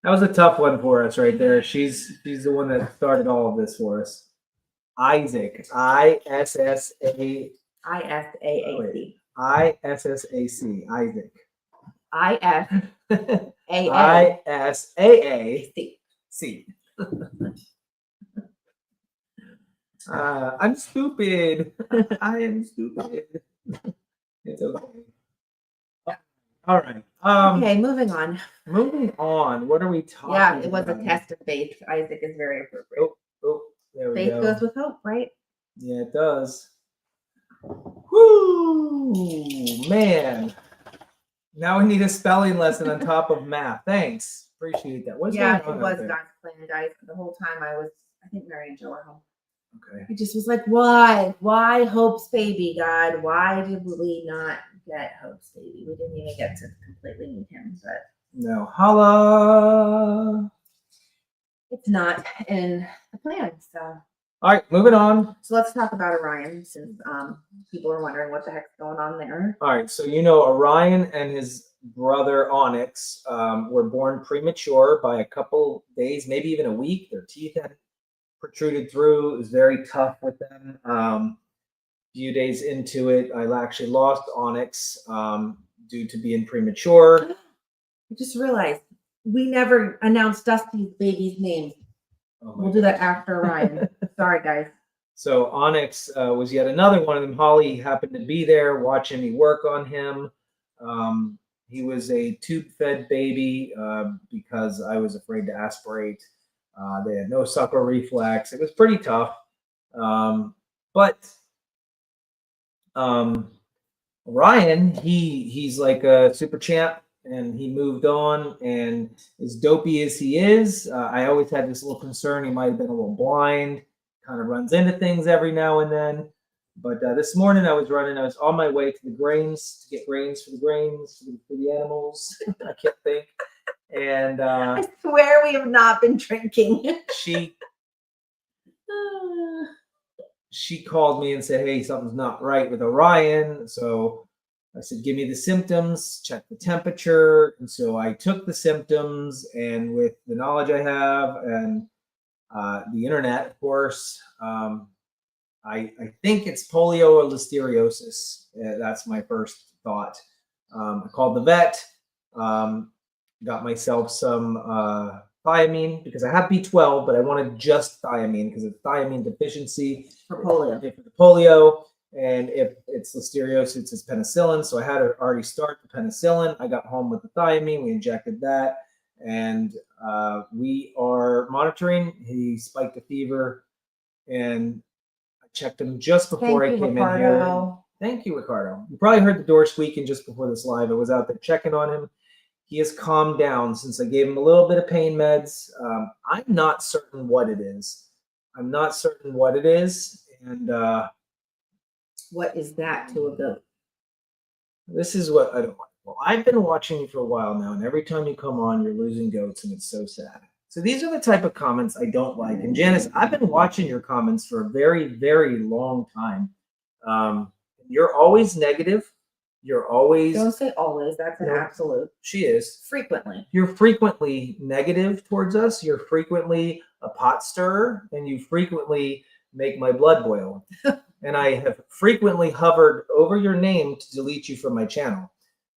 S3: That was a tough one for us right there. She's the one that started all of this for us. Isaac. ISSA.
S2: ISAAC.
S3: ISSAC. Isaac.
S2: ISAAC.
S3: ISAAC. I'm stupid. I am stupid. It's okay. All right.
S2: Okay, moving on.
S3: Moving on. What are we talking
S2: Yeah, it was a
S3: about?
S2: test of faith. Isaac is very appropriate.
S3: Oh, there we
S2: Faith
S3: go.
S2: goes with hope, right?
S3: Yeah, it does. Whoo, man. Now we need a spelling lesson on top of math. Thanks. Appreciate that. What's
S2: Yeah,
S3: going
S2: it
S3: on
S2: was
S3: out there?
S2: God's plan, guys. The whole time I think Mary and Joe were home.
S3: Okay.
S2: I just was like, why? Why Hope's baby, God? Why did we not get Hope's baby? We didn't even get to completely meet him, but
S3: No. Holla.
S2: it's not in the plan. So
S3: All right, moving on.
S2: let's talk about Orion, since people are wondering what the heck's going on there.
S3: All right, so you know Orion and his brother Onyx were born premature by a couple days, maybe even a week. Their teeth had protruded through. It was very tough with them. Few days into it, I actually lost Onyx due to being premature.
S2: I just realized we never announced Dusty's baby's name.
S3: Oh my
S2: We'll do that
S3: gosh.
S2: after Orion. Sorry, guys.
S3: So Onyx was yet another one of them. Holly happened to be there watching me work on him. He was a tube-fed baby because I was afraid to aspirate. They had no suckle reflex. It was pretty tough. But Ryan, he's like a super champ, and he moved on. And as dopey as he is, I always had this little concern he might have been a little blind. Kind of runs into things every now and then. But this morning I was on my way to the grains to get grains for the animals. I can't think. And
S2: I swear we have not been drinking.
S3: she called me and said, hey, something's not right with Orion. So I said, give me the symptoms, check the temperature. And so I took the symptoms, and with the knowledge I have and the internet, of course, I think it's polio or listeriosis. That's my first thought. I called the vet, got myself some thiamine because I have B12, but I wanted just thiamine because it's thiamine deficiency
S2: For polio.
S3: For the polio. And if it's listeriosis, it's penicillin. So I had to already start the penicillin. I got home with the thiamine. We injected that. And we are monitoring. He spiked a fever, and I checked him just before I came in here. Thank you, Ricardo. You probably heard the door squeaking just before this live. I was out there checking on him. He has calmed down since I gave him a little bit of pain meds. I'm not certain what it is. And
S2: What is that to a goat?
S3: this is what I don't like. Well, I've been watching you for a while now, and every time you come on, you're losing goats, and it's so sad. So these are the type of comments I don't like. And Janice, I've been watching your comments for a very, very long time. You're always negative. You're always...
S2: Don't say always. That's an absolute.
S3: She is.
S2: Frequently.
S3: You're frequently negative towards us. You're frequently a pot stirrer, and you frequently make my blood boil. And I have frequently hovered over your name to delete you from my channel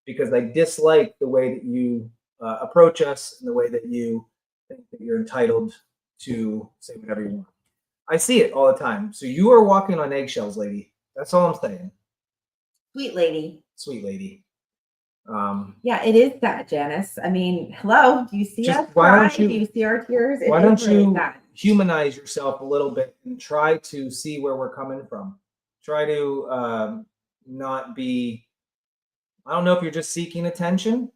S3: because I dislike the way that you approach us and the way that you think that you're entitled to say whatever you want. I see it all the time. So you are walking on eggshells, lady. That's all I'm saying.
S2: Sweet lady.
S3: Sweet lady.
S2: Yeah, it is that, Janice. I mean, hello. Do you see
S3: Just
S2: us
S3: why
S2: cry?
S3: don't you-
S2: Do you see our tears?
S3: Why
S2: It
S3: don't
S2: is really
S3: you
S2: that.
S3: humanize yourself a little bit and try to see where we're coming from? Try to not be, I don't know if you're just seeking attention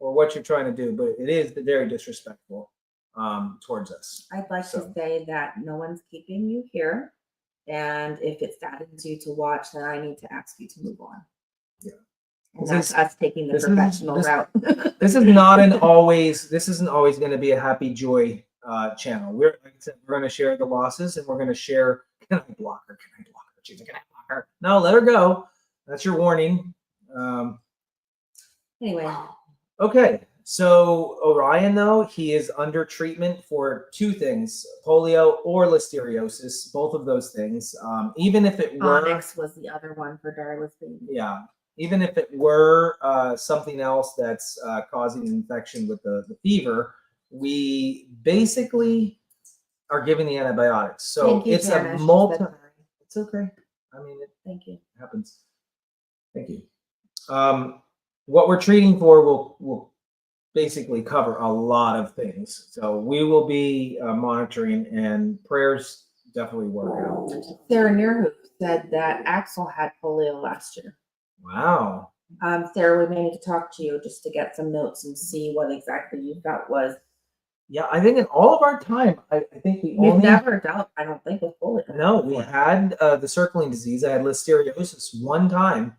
S3: or what you're trying to do, but it is very disrespectful towards us.
S2: I'd like
S3: So.
S2: to say that no one's keeping you here. And if it saddens you to watch, then I need to ask you to move on.
S3: Yeah.
S2: And
S3: This
S2: that's
S3: is-
S2: us taking the
S3: this is-
S2: professional
S3: this-
S2: route.
S3: This isn't always going to be a happy joy channel. Like I said, we're going to share the losses, and we're going to share. Can I block her? She's like, can I block her? No, let her go. That's your warning.
S2: Anyway,
S3: Okay, so Orion, though, he is under treatment for two things: polio or listeriosis, both of those things. Even if it were,
S2: Onyx was the other one for Darla's baby.
S3: yeah, even if it were something else that's causing an infection with the fever, we basically are giving the antibiotics. So
S2: Thank you,
S3: it's
S2: Jana.
S3: a
S2: She
S3: multi.
S2: said sorry.
S3: It's okay. I mean, it
S2: Thank you.
S3: happens. Thank you. What we're treating for will basically cover a lot of things. So we will be monitoring, and prayers definitely work out.
S2: Sarah Nearhoop said that Axel had polio last year.
S3: Wow.
S2: Sarah, we may need to talk to you just to get some notes and see what exactly you thought was.
S3: Yeah, I think in all of our time, I think we
S2: We've
S3: only
S2: never dealt, I don't think, with polio.
S3: no, we had the circling disease. I had listeriosis one time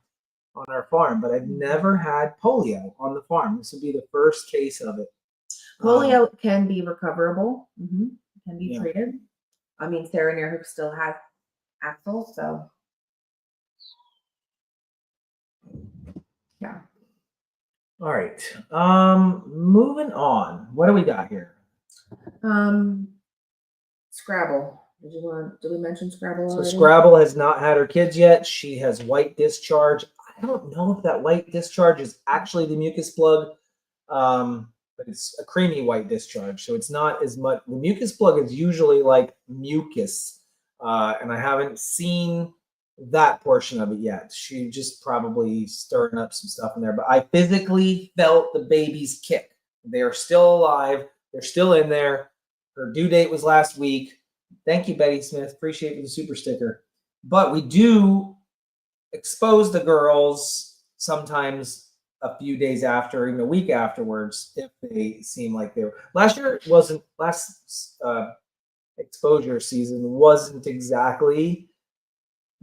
S3: on our farm, but I've never had polio on the farm. This would be the first case of it.
S2: Polio can be recoverable. Can be
S3: Yeah.
S2: treated. I mean, Sarah Nearhoop still has Axel, so yeah.
S3: All right. Moving on. What do we got here?
S2: Scrabble. Did we mention Scrabble
S3: So
S2: already?
S3: Scrabble has not had her kids yet. She has white discharge. I don't know if that white discharge is actually the mucus plug, but it's a creamy white discharge. So it's not as much. The mucus plug is usually like mucus, and I haven't seen that portion of it yet. She just probably stirring up some stuff in there. But I physically felt the baby's kick. They are still alive. They're still in there. Her due date was last week. Thank you, Betty Smith. Appreciate the super sticker. But we do expose the girls sometimes a few days after, even a week afterwards, if they seem like they were. Last exposure season wasn't exactly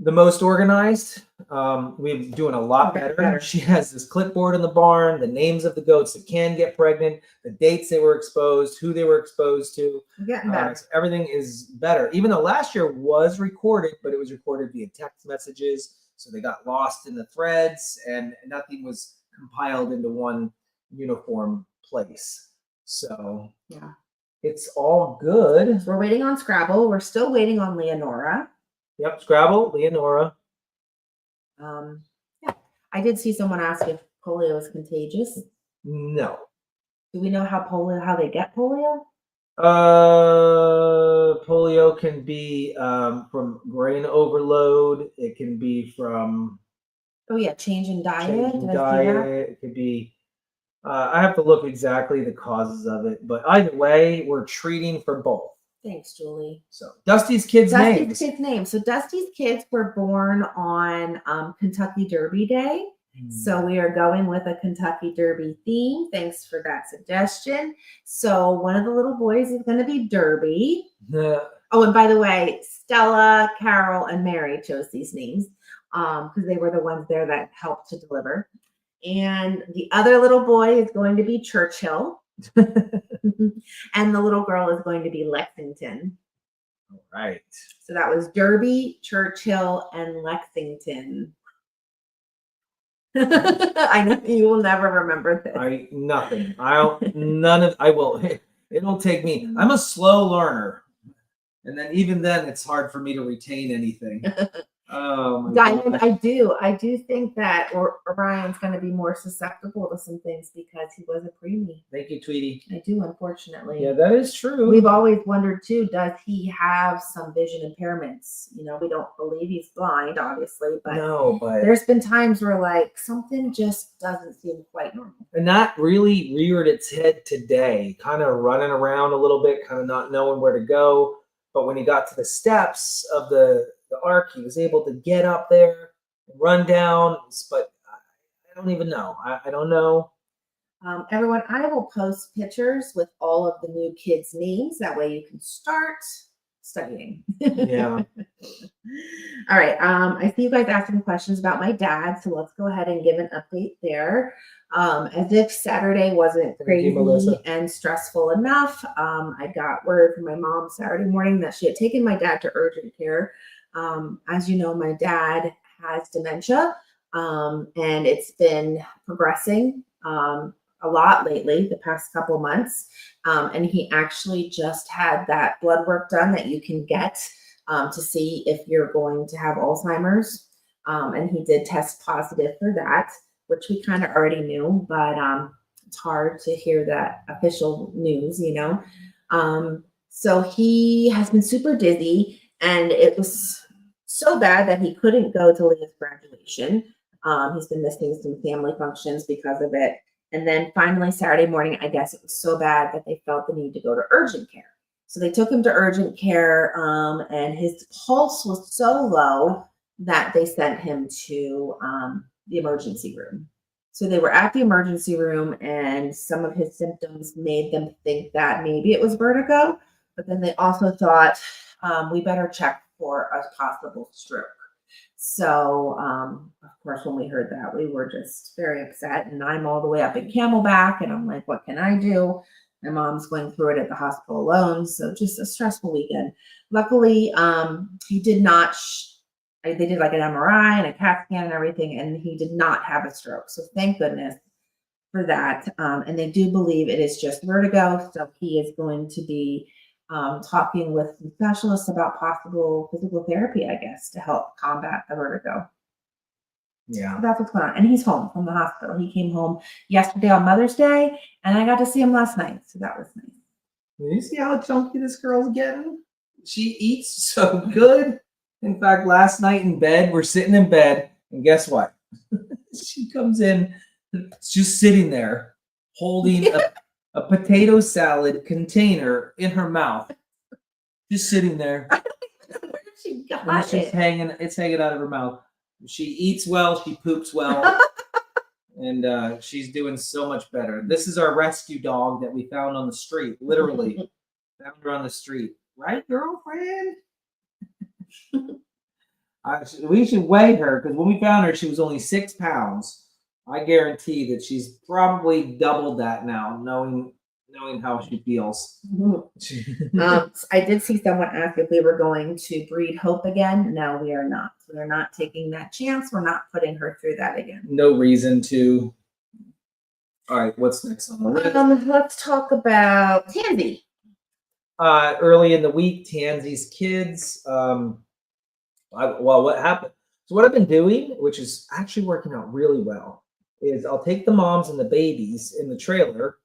S3: the most organized. We're doing a lot better. She has this clipboard in the barn, the names of the goats that can get pregnant, the dates they were exposed, who they were exposed to.
S2: We're getting better.
S3: So everything is better. Even though last year was recorded, but it was recorded via text messages. So they got lost in the threads and nothing was compiled into one uniform place. So
S2: Yeah.
S3: It's all good.
S2: So we're waiting on Scrabble. We're still waiting on Leonora.
S3: Yep, Scrabble, Leonora.
S2: Yeah. I did see someone ask if polio is contagious.
S3: No.
S2: Do we know how they get polio?
S3: Polio can be from grain overload. It can be from
S2: Change in diet.
S3: change in
S2: Did I see that?
S3: diet. It could be. I have to look exactly the causes of it, but either way, we're treating for both.
S2: Thanks, Julie.
S3: So Dusty's kids' names.
S2: So Dusty's kids were born on Kentucky Derby Day. So we are going with a Kentucky Derby theme. Thanks for that suggestion. So one of the little boys is going to be Derby. Oh, and by the way, Stella, Carol, and Mary chose these names because they were the ones there that helped to deliver. And the other little boy is going to be Churchill. And the little girl is going to be Lexington.
S3: All right.
S2: So that was Derby, Churchill, and Lexington. I know you will never remember this.
S3: It'll take me. I'm a slow learner. And then even then it's hard for me to retain anything.
S2: Diamond, I do think that Orion's going to be more susceptible to some things because he was a preemie.
S3: Thank you, Tweety.
S2: I do, unfortunately.
S3: Yeah, that is true.
S2: We've always wondered too, does he have some vision impairments? You know, we don't believe he's blind, obviously, but there's been times where like something just doesn't seem quite normal.
S3: And that really reared its head today, kind of running around a little bit, kind of not knowing where to go. But when he got to the steps of the ark, he was able to get up there and run down. But I don't even know. I don't know.
S2: Everyone, I will post pictures with all of the new kids' names. That way you can start studying.
S3: Yeah.
S2: All right. I see you guys asking questions about my dad. So let's go ahead and give an update there. As if Saturday wasn't crazy and stressful enough, I got word from my mom Saturday morning that she had taken my dad to urgent care. As you know, my dad has dementia, and it's been progressing a lot lately, the past couple months. And he actually just had that blood work done that you can get to see if you're going to have Alzheimer's. And he did test positive for that, which we kind of already knew, but it's hard to hear that official news, you know. So he has been super dizzy, and it was so bad that he couldn't go to Leah's graduation. He's been missing some family functions because of it. And then finally, Saturday morning, I guess it was so bad that they felt the need to go to urgent care. So they took him to urgent care, and his pulse was so low that they sent him to the emergency room. So they were at the emergency room, and some of his symptoms made them think that maybe it was vertigo, but then they also thought, we better check for a possible stroke. So, of course, when we heard that, we were just very upset, and I'm all the way up in Camelback, and I'm like, what can I do? My mom's going through it at the hospital alone. So just a stressful weekend. Luckily, he did not, they did like an MRI and a CAT scan and everything, and he did not have a stroke. So thank goodness for that. And they do believe it is just vertigo. So he is going to be talking with some specialists about possible physical therapy, I guess, to help combat the vertigo.
S3: Yeah.
S2: So that's what's going on. And he's home from the hospital. He came home yesterday on Mother's Day, and I got to see him last night. So that was nice.
S3: You see how chunky this girl's getting? She eats so good. In fact, last night in bed, we're sitting in bed, and guess what? She comes in, just sitting there, holding a potato salad container in her mouth, just sitting there.
S2: I don't even know where she got
S3: And it's just
S2: it.
S3: it's hanging out of her mouth. She eats well, she poops well, and she's doing so much better. This is our rescue dog that we found on the street, literally. Found her on the street. Right, girlfriend? We should weigh her, because when we found her, she was only 6 pounds. I guarantee that she's probably doubled that now, knowing how she feels.
S2: I did see someone ask if we were going to breed Hope again. No, we are not. We're not taking that chance. We're not putting her through that again.
S3: No reason to. All right, what's next on the list?
S2: Let's talk about Tansy.
S3: Early in the week, Tansy's kids. What happened? So what I've been doing, which is actually working out really well, is I'll take the moms and the babies in the trailer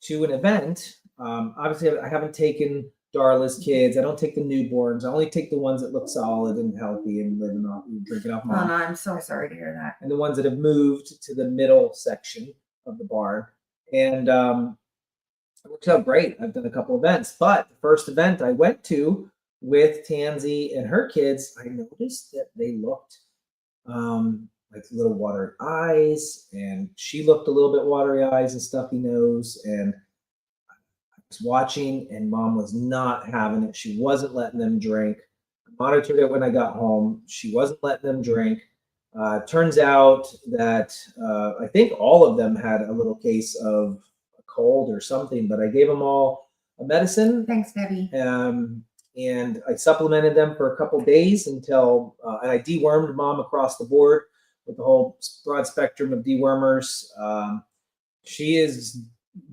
S3: to an event. Obviously, I haven't taken Darla's kids. I don't take the newborns. I only take the ones that look solid and healthy and living off and drinking off
S2: Oh,
S3: mom.
S2: no, I'm so sorry to hear that.
S3: And the ones that have moved to the middle section of the barn. And it works out great. I've done a couple events, but the first event I went to with Tansy and her kids, I noticed that they looked like little watery eyes, and she looked a little bit watery eyes and stuffy nose. And I was watching, and mom was not having it. She wasn't letting them drink. I monitored it when I got home. She wasn't letting them drink. Turns out that I think all of them had a little case of a cold or something, but I gave them all a medicine.
S2: Thanks, Debbie.
S3: And I supplemented them for a couple days until, and I dewormed mom across the board with the whole broad spectrum of dewormers. She is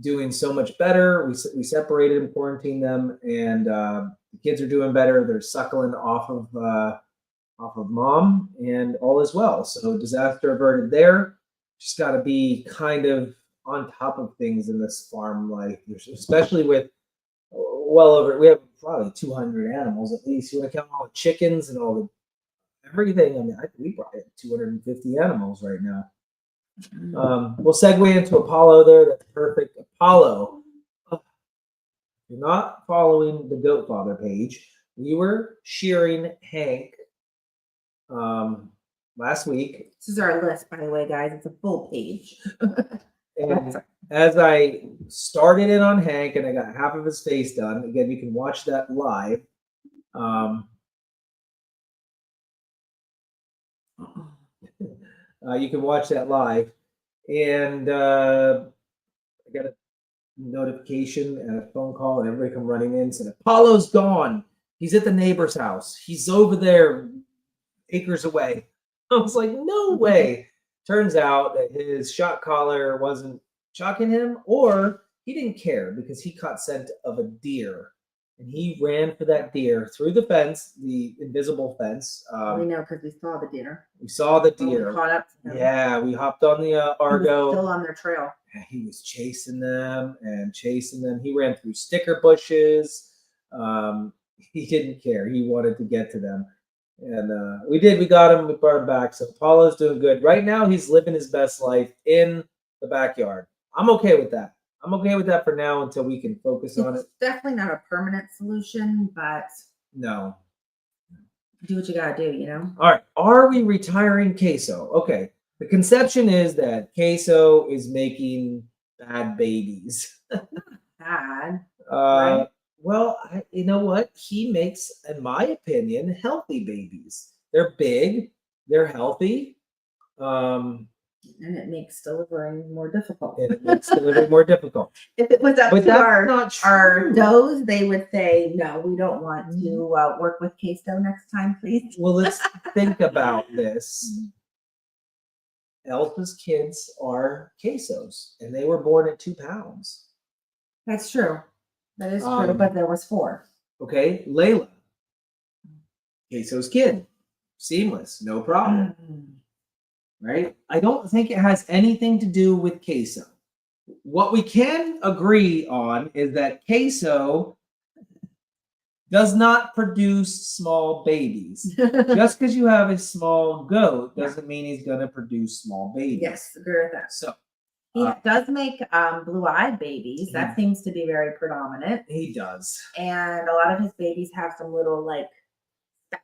S3: doing so much better. We separated and quarantined them, and the kids are doing better. They're suckling off of mom, and all is well. So disaster averted there. Just got to be kind of on top of things in this farm life, especially with we have probably 200 animals at least. You want to count all the chickens and all the everything. I mean, we probably have 250 animals right now. We'll segue into Apollo there. That's perfect. Apollo, if you're not following the Goat Father page, we were shearing Hank last week.
S2: This is our list, by the way, guys. It's a full page.
S3: And as I started it on Hank and I got half of his face done, again, you can watch that live. You can watch that live. And I got a notification and a phone call, and everybody come running in and said, Apollo's gone. He's at the neighbor's house. He's over there acres away. I was like, no way. Turns out that his shock collar wasn't shocking him, or he didn't care because he caught scent of a deer and he ran for that deer through the fence, the invisible fence.
S2: We know because we saw the deer.
S3: We saw the
S2: When we
S3: deer.
S2: caught up to him.
S3: Yeah, we hopped on the
S2: He was
S3: Argo.
S2: still on their trail.
S3: And he was chasing them and chasing them. He ran through sticker bushes. He didn't care. He wanted to get to them. And we did. We got him. We brought him back. So Apollo's doing good. Right now, he's living his best life in the backyard. I'm okay with that. I'm okay with that for now until we can focus on it.
S2: It's definitely not a permanent solution, but
S3: No.
S2: do what you gotta do, you know?
S3: All right. Are we retiring Queso? Okay. The conception is that Queso is making bad babies.
S2: Bad.
S3: Right. Well, you know what? He makes, in my opinion, healthy babies. They're big. They're healthy.
S2: And it makes delivering more difficult.
S3: And it makes delivery more difficult.
S2: If it was up
S3: But
S2: to
S3: that's not
S2: our
S3: true.
S2: does, they would say, no, we don't want to work with queso next time, please.
S3: Well, let's think about this. Elsa's kids are quesos, and they were born at 2 pounds.
S2: That's true. That is true, but there was 4.
S3: Okay, Layla, queso's kid, seamless, no problem. Right? I don't think it has anything to do with queso. What we can agree on is that queso does not produce small babies. Just because you have a small goat doesn't mean he's going to produce small babies.
S2: Yes, agree with that.
S3: So
S2: He does make blue-eyed babies. That seems to be very predominant.
S3: he does.
S2: And a lot of his babies have some little like specks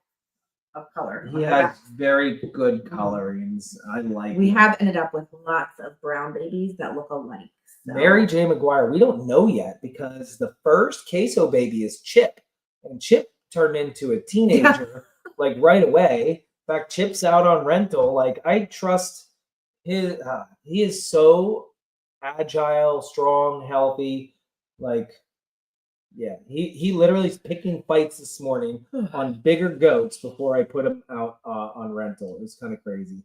S2: of color.
S3: He has very good colorings. I like
S2: We
S3: it.
S2: have ended up with lots of brown babies that look alike. So.
S3: Mary J. McGuire, we don't know yet because the first queso baby is Chip. And Chip turned into a teenager like right away. In fact, Chip's out on rental. Like I trust his. He is so agile, strong, healthy. Like, yeah, he literally is picking fights this morning on bigger goats before I put him out on rental. It was kind of crazy.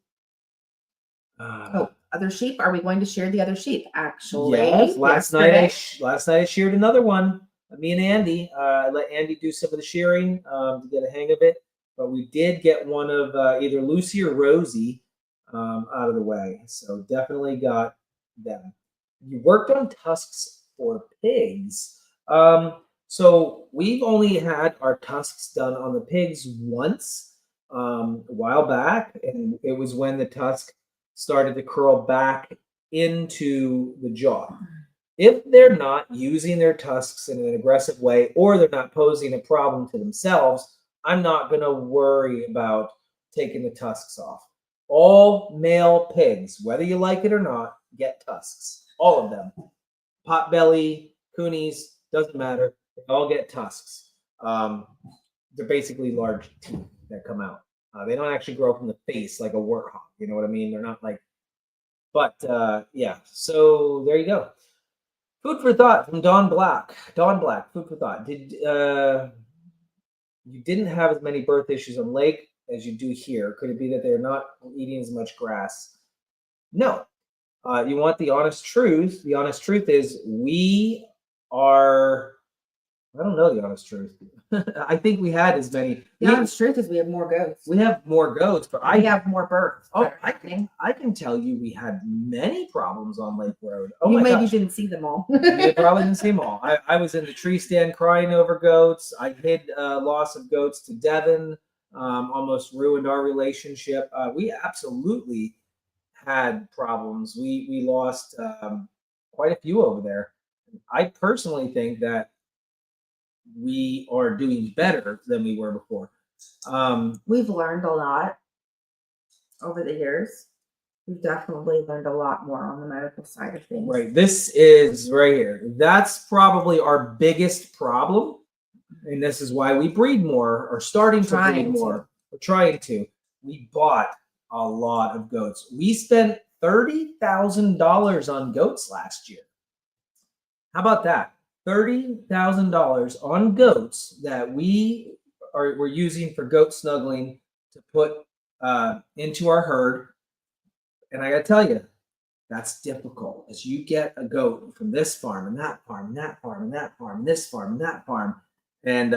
S2: Other sheep? Are we going to share the other sheep? Actually,
S3: Yes. Last night
S2: yesterday.
S3: I sheared another one. Me and Andy. I let Andy do some of the shearing to get a hang of it. But we did get one of either Lucy or Rosie out of the way. So definitely got them. You worked on tusks for pigs. So we've only had our tusks done on the pigs once a while back. And it was when the tusk started to curl back into the jaw. If they're not using their tusks in an aggressive way or they're not posing a problem to themselves, I'm not going to worry about taking the tusks off. All male pigs, whether you like it or not, get tusks. All of them. Potbelly, coonies, doesn't matter. They all get tusks. They're basically large teeth that come out. They don't actually grow from the face like a warthog. You know what I mean? They're not like, but yeah. So there you go. Food for thought from Dawn Black. Dawn Black, food for thought. You didn't have as many birth issues on lake as you do here? Could it be that they're not eating as much grass? No. You want the honest truth. The honest truth is we are, I don't know the honest truth. I think we had as many.
S2: The honest truth is we have more goats.
S3: We have more goats, but
S2: we have more births.
S3: Oh, I can tell you we had many problems on Lake Road. Oh,
S2: you
S3: my
S2: maybe
S3: gosh.
S2: didn't see them all.
S3: You probably didn't see them all. I was in the tree stand crying over goats. I hid loss of goats to Devin. Almost ruined our relationship. We absolutely had problems. We lost quite a few over there. I personally think that we are doing better than we were before.
S2: We've learned a lot over the years. We've definitely learned a lot more on the medical side of things.
S3: Right. This is right here. That's probably our biggest problem. And this is why we breed more or starting to breed more. We're trying to. We bought a lot of goats. We spent $30,000 on goats last year. How about that? $30,000 on goats that we're using for goat snuggling to put into our herd. And I got to tell you, That's difficult. As you get a goat from this farm and that farm and that farm and that farm, and this farm and that farm, and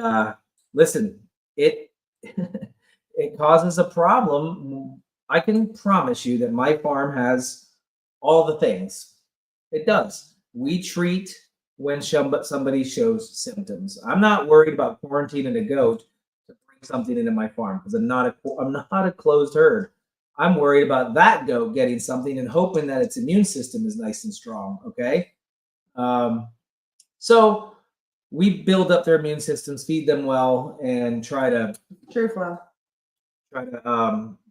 S3: listen, it it causes a problem. I can promise you that my farm has all the things. It does. We treat when somebody shows symptoms. I'm not worried about quarantining a goat to bring something into my farm because I'm not a closed herd. I'm worried about that goat getting something and hoping that its immune system is nice and strong. Okay. So we build up their immune systems, feed them well, and try to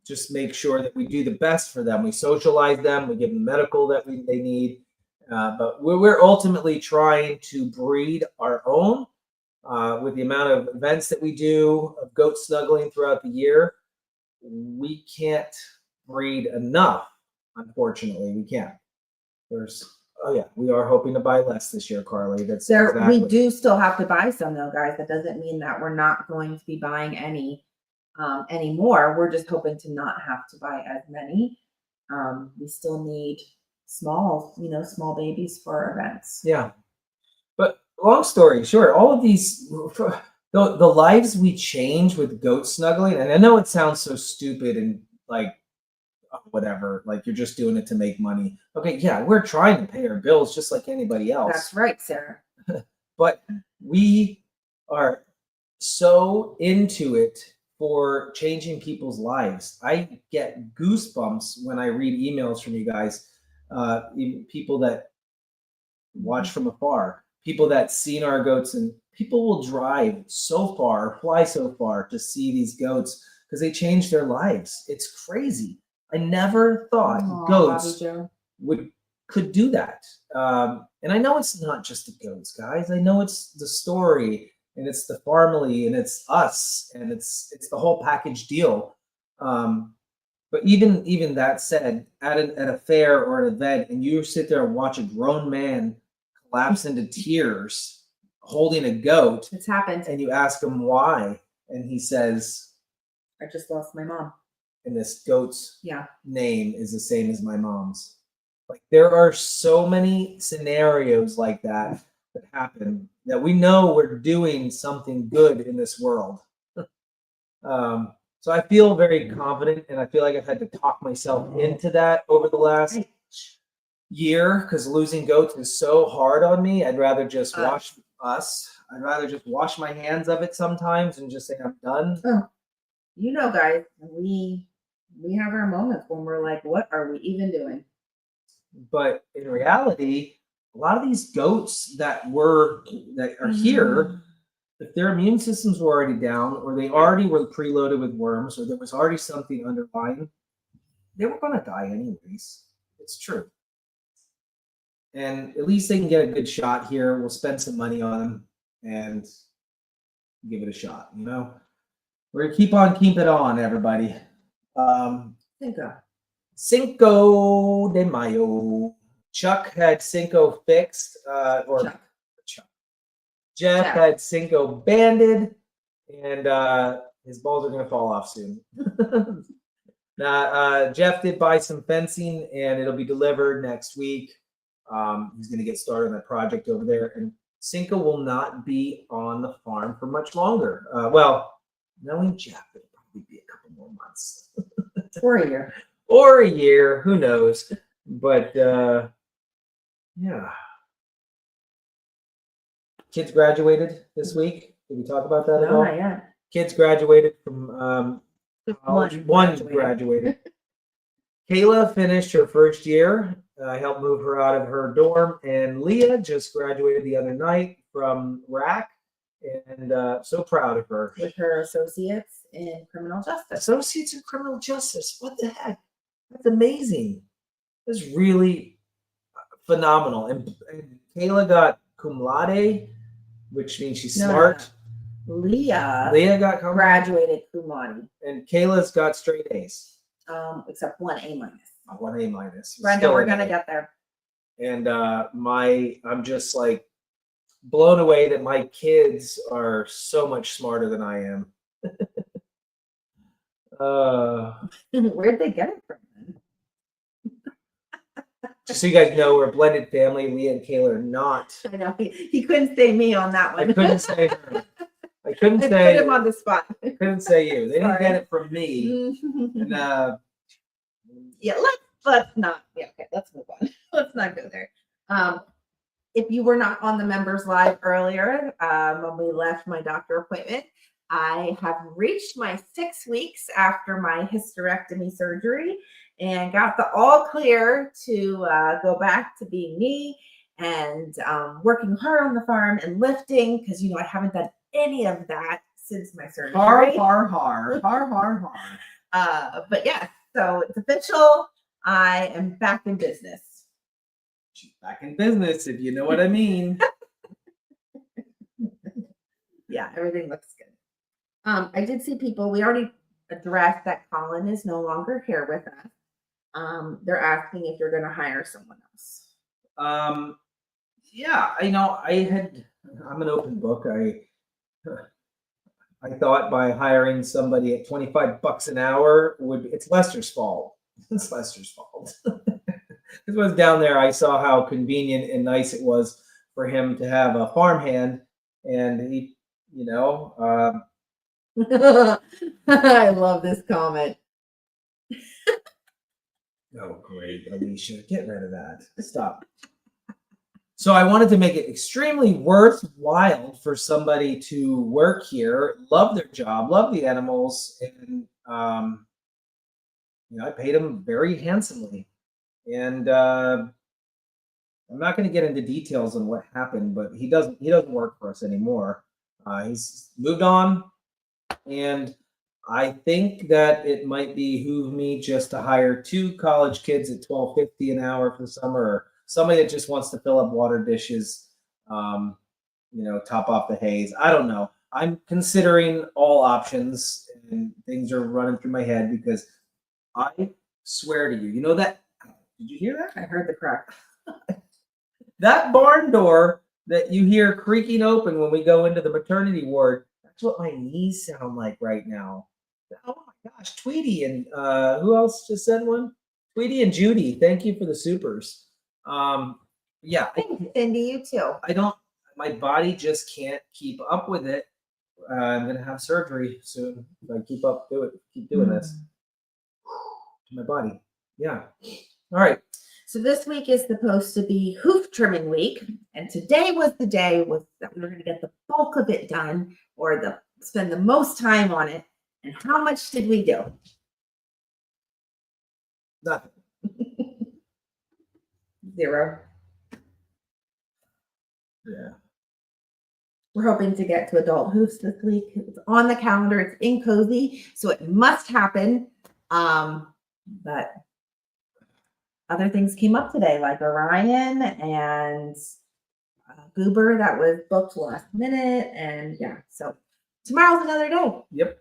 S3: just make sure that we do the best for them. We socialize them. We give them medical that they need. But we're ultimately trying to breed our own with the amount of events that we do of goat snuggling throughout the year. We can't breed enough. Unfortunately, we can't. We are hoping to buy less this year, Carly. That's exactly.
S2: We do still have to buy some though, guys. That doesn't mean that we're not going to be buying any anymore. We're just hoping to not have to buy as many. We still need small babies for our events.
S3: Yeah. But long story short, all of these, the lives we change with goat snuggling, and I know it sounds so stupid and like, whatever, like you're just doing it to make money. Okay, yeah, we're trying to pay our bills just like anybody else.
S2: That's right, Sarah.
S3: But we are so into it for changing people's lives. I get goosebumps when I read emails from you guys, people that watch from afar, people that seen our goats, and people will drive so far, fly so far to see these goats because they changed their lives. It's crazy. I never thought goats could do that. And I know it's not just the goats, guys. I know it's the story, and it's the Farmily, and it's us, and it's the whole package deal. But even that said, at a fair or an event, and you sit there and watch a grown man collapse into tears holding a goat.
S2: It's happened.
S3: And you ask him why, and he says,
S2: "I just lost my mom."
S3: And this goat's name is the same as my mom's. Like, there are so many scenarios like that happen that we know we're doing something good in this world. So I feel very confident, and I feel like I've had to talk myself into that over the last year because losing goats is so hard on me. I'd rather just wash my hands of it sometimes and just say I'm done.
S2: Guys, we have our moments when we're like, what are we even doing?
S3: But in reality, a lot of these goats that are here, if their immune systems were already down, or they already were preloaded with worms, or there was already something underlying, they were going to die anyways. It's true. And at least they can get a good shot here. We'll spend some money on them and give it a shot. We're going to keep it on, everybody. Cinco de Mayo. Chuck had Cinco fixed, Jeff had Cinco banded, and his balls are going to fall off soon. Now, Jeff did buy some fencing, and it'll be delivered next week. He's going to get started on that project over there, and Cinco will not be on the farm for much longer. Knowing Jeff, it'll probably be a couple more months.
S2: Or a year.
S3: Or a year, who knows? But, yeah. Kids graduated this week. Did we talk about that at all?
S2: Not yet.
S3: Kids graduated from college. One graduated. Kayla finished her first year. I helped move her out of her dorm. And Leah just graduated the other night from RAC. And so proud of her.
S2: With her associates in criminal justice.
S3: Associates in criminal justice. What the heck? That's amazing. That's really phenomenal. And Kayla got cum laude, which means she's smart.
S2: No. Leah
S3: got
S2: graduated cum laude.
S3: And Kayla's got straight A's.
S2: Except 1 A-.
S3: 1 A-.
S2: Brenda, we're gonna get there.
S3: And I'm just like blown away that my kids are so much smarter than I am.
S2: Where'd they get it from?
S3: Just so you guys know, we're a blended family. Leah and Kayla are not.
S2: I know he couldn't say me on that
S3: I
S2: one.
S3: couldn't say her. I couldn't
S2: I
S3: say.
S2: put him on the spot.
S3: I couldn't say you. They didn't
S2: Sorry.
S3: get it from me. And
S2: Yeah, let's not. Yeah, okay, let's move on. Let's not go there. If you were not on the members live earlier, when we left my doctor appointment, I have reached my 6 weeks after my hysterectomy surgery and got the all clear to go back to being me and working hard on the farm and lifting because I haven't done any of that since my surgery.
S3: har.
S2: But yeah, so it's official. I am back in business.
S3: She's back in business, if you know what I mean.
S2: Yeah, everything looks good. I did see people. We already addressed that Colin is no longer here with us. They're asking if you're going to hire someone else.
S3: Yeah, I'm an open book. I thought by hiring somebody at $25 an hour it's Lester's fault. It's Lester's fault. It was down there. I saw how convenient and nice it was for him to have a farmhand, and he,
S2: I love this comment.
S3: Oh, great, Alicia, get rid of that. Stop. So I wanted to make it extremely worthwhile for somebody to work here, love their job, love the animals, and I paid him very handsomely. And I'm not going to get into details on what happened, but he doesn't work for us anymore. He's moved on, and I think that it might behoove me just to hire 2 college kids at $12.50 an hour for the summer, or somebody that just wants to fill up water dishes, top off the haze. I don't know. I'm considering all options, and things are running through my head because I swear to you, that. Did you hear that?
S2: I heard the crack.
S3: That barn door that you hear creaking open when we go into the maternity ward, that's what my knees sound like right now. Oh my gosh, Tweety and who else just sent one? Tweety and Judy, thank you for the supers. Yeah.
S2: Cindy, you too.
S3: My body just can't keep up with it. I'm gonna have surgery soon if I keep doing this to my body. Yeah. All right.
S2: So this week is supposed to be hoof trimming week, and today was the day that we were going to get the bulk of it done, or spend the most time on it. And how much did we do?
S3: Nothing.
S2: 0.
S3: Yeah.
S2: We're hoping to get to adult hoofs this week. It's on the calendar. It's in Cozy, so it must happen. But other things came up today, like Orion and Goober that was booked last minute. And yeah, so tomorrow's another day.
S3: Yep.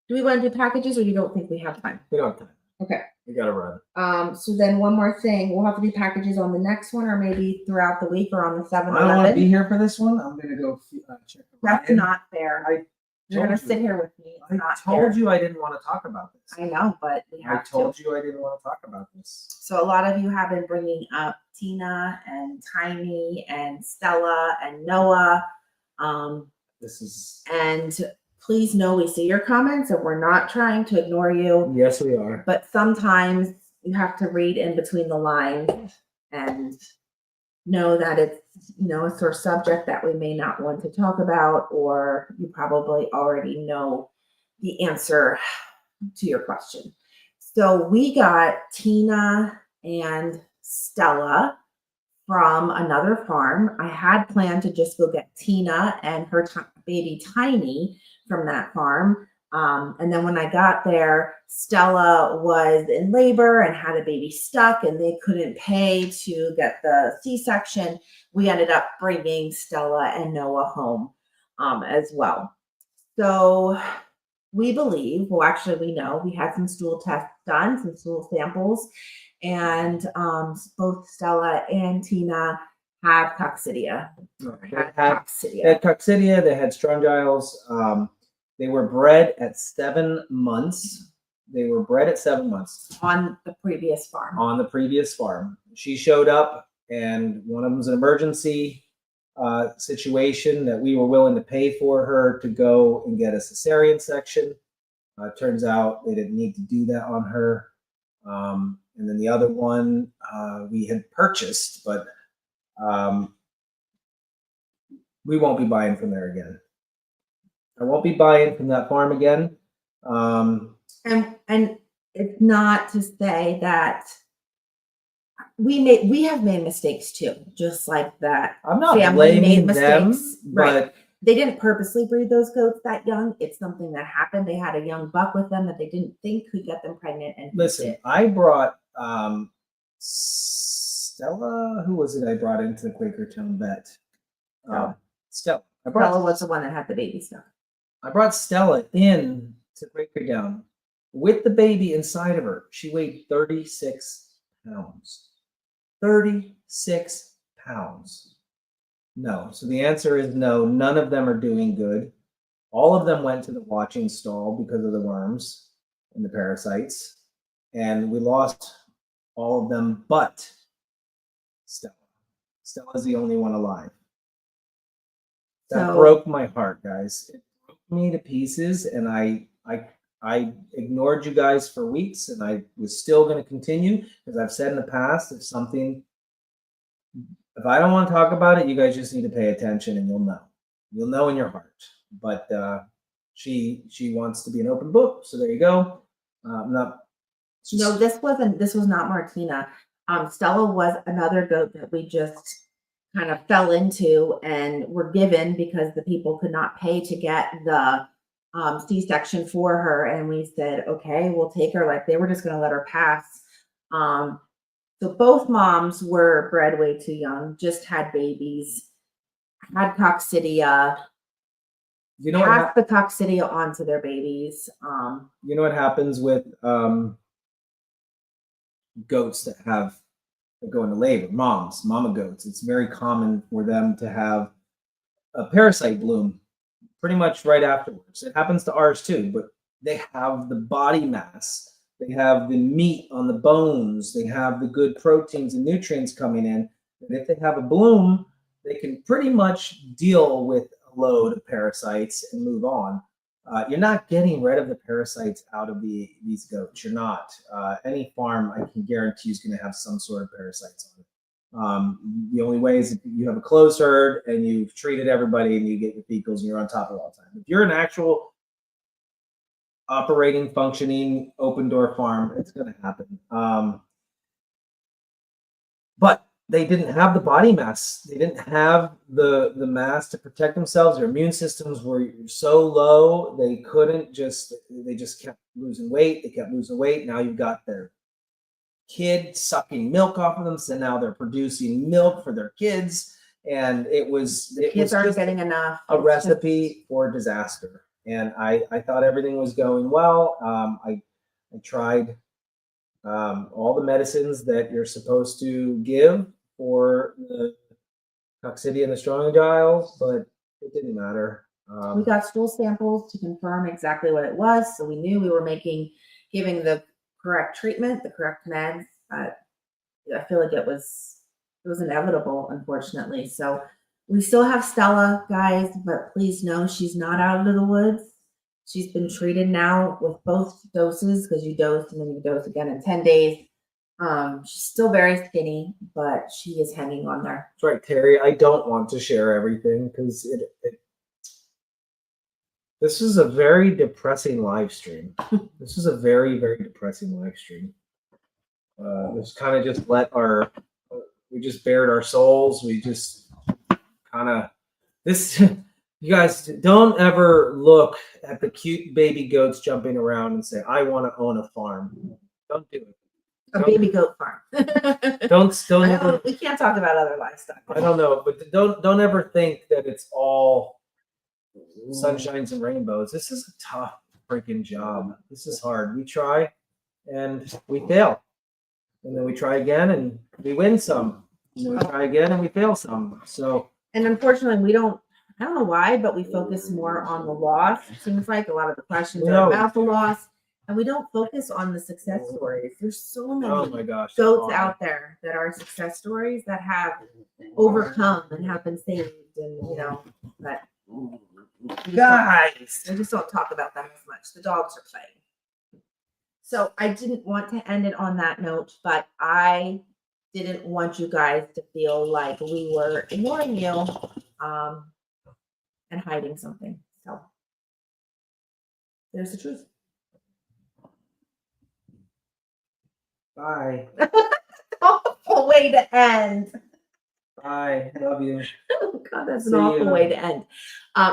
S2: Do we want to do packages, or you don't think we have time?
S3: We don't have time.
S2: Okay.
S3: We gotta run.
S2: So then one more thing, we'll have to do packages on the next one, or maybe throughout the week, or on the 7-11.
S3: I don't want to be here for this one. I'm gonna go check.
S2: That's
S3: Orion.
S2: not fair. You're gonna sit here with me. It's
S3: I
S2: not
S3: told
S2: fair.
S3: you I didn't want to talk about this.
S2: I know, but we
S3: I
S2: have
S3: told
S2: to.
S3: you I didn't want to talk about this.
S2: So a lot of you have been bringing up Tina and Tiny and Stella and Noah.
S3: This is.
S2: And please know we see your comments, and we're not trying to ignore you.
S3: Yes, we are.
S2: But sometimes you have to read in between the lines and know that it's a sore subject that we may not want to talk about, or you probably already know the answer to your question. So we got Tina and Stella from another farm. I had planned to just go get Tina and her baby Tiny from that farm. And then when I got there, Stella was in labor and had a baby stuck, and they couldn't pay to get the C-section. We ended up bringing Stella and Noah home as well. So we believe, well, actually we know, we had some stool tests done, some stool samples, and both Stella and Tina have coccidia.
S3: They had coccidia, they had strongyles. They were bred at 7 months. On the previous farm. she showed up, and one of them's an emergency situation that we were willing to pay for her to go and get a cesarean section. Turns out they didn't need to do that on her. And then the other one we had purchased, but we won't be buying from there again. I won't be buying from that farm again.
S2: And it's not to say that we have made mistakes too, just like that.
S3: I'm not
S2: family
S3: blaming
S2: made
S3: them,
S2: mistakes, right.
S3: but
S2: They didn't purposely breed those goats that young. It's something that happened. They had a young buck with them that they didn't think could get them pregnant. And
S3: listen, I brought Stella. Who was it I brought into the Quakertown vet? Stella.
S2: Stella was the one that had the baby stuff.
S3: I brought Stella in to Quakertown with the baby inside of her. She weighed 36 pounds. 36 pounds. No. So the answer is no. None of them are doing good. All of them went to the watching stall because of the worms and the parasites. And we lost all of them but Stella. Stella's the only one alive. That broke my heart, guys. It broke me to pieces, and I ignored you guys for weeks, and I was still going to continue because I've said in the past, if I don't want to talk about it, you guys just need to pay attention, and you'll know. You'll know in your heart. But she wants to be an open book, so there you go. No,
S2: this was not Martina. Stella was another goat that we just kind of fell into and were given because the people could not pay to get the C-section for her. And we said, okay, we'll take her. Like, they were just going to let her pass. So both moms were bred way too young, just had babies, had coccidia, passed the coccidia onto their babies.
S3: You know what happens with goats that go into labor, mama goats. It's very common for them to have a parasite bloom pretty much right afterwards. It happens to ours too, but they have the body mass, they have the meat on the bones, they have the good proteins and nutrients coming in. And if they have a bloom, they can pretty much deal with a load of parasites and move on. You're not getting rid of the parasites out of these goats. You're not. Any farm, I can guarantee, is going to have some sort of parasites on it. The only way is if you have a closed herd and you've treated everybody and you get your fecals and you're on top of it all the time. If you're an actual operating, functioning, open door farm, it's going to happen. But they didn't have the body mass. They didn't have the mass to protect themselves. Their immune systems were so low, they just kept losing weight. They kept losing weight. Now you've got their kid sucking milk off of them. So now they're producing milk for their kids. And
S2: Kids aren't getting enough.
S3: A recipe for disaster. And I thought everything was going well. I tried all the medicines that you're supposed to give for the coccidia and the strongyles, but it didn't matter.
S2: We got stool samples to confirm exactly what it was, so we knew we were giving the correct treatment, the correct meds. I feel like it was inevitable, unfortunately. So we still have Stella, guys, but please know she's not out of the woods. She's been treated now with both doses, because you dose and then you dose again in 10 days. She's still very skinny, but she is hanging on there.
S3: That's right, Terry. I don't want to share everything because this is a very depressing live stream. This is a very, very depressing live stream. Just kind of just we just bared our souls. We just kind of you guys don't ever look at the cute baby goats jumping around and say, I want to own a farm. Don't do it.
S2: Baby goat farm.
S3: Don't ever.
S2: We can't talk about other livestock.
S3: I don't know, but don't ever think that it's all sunshines and rainbows. This is a tough freaking job. This is hard. We try and we fail, and then we try again and we win some. And then we try again and we fail some. So,
S2: and unfortunately, I don't know why, but we focus more on the loss. It seems like a lot of the questions are about the loss. And we don't focus on the success stories. There's so many
S3: Oh my gosh.
S2: goats
S3: Why?
S2: out there that are success stories that have overcome and have been saved, and but
S3: Guys.
S2: I just don't talk about them as much. The dogs are playing. So I didn't want to end it on that note, but I didn't want you guys to feel like we were ignoring you and hiding something. So there's the truth.
S3: Bye.
S2: Awful way to end.
S3: Bye. Love you.
S2: Oh God, that's
S3: See
S2: an awful
S3: ya.
S2: way to end.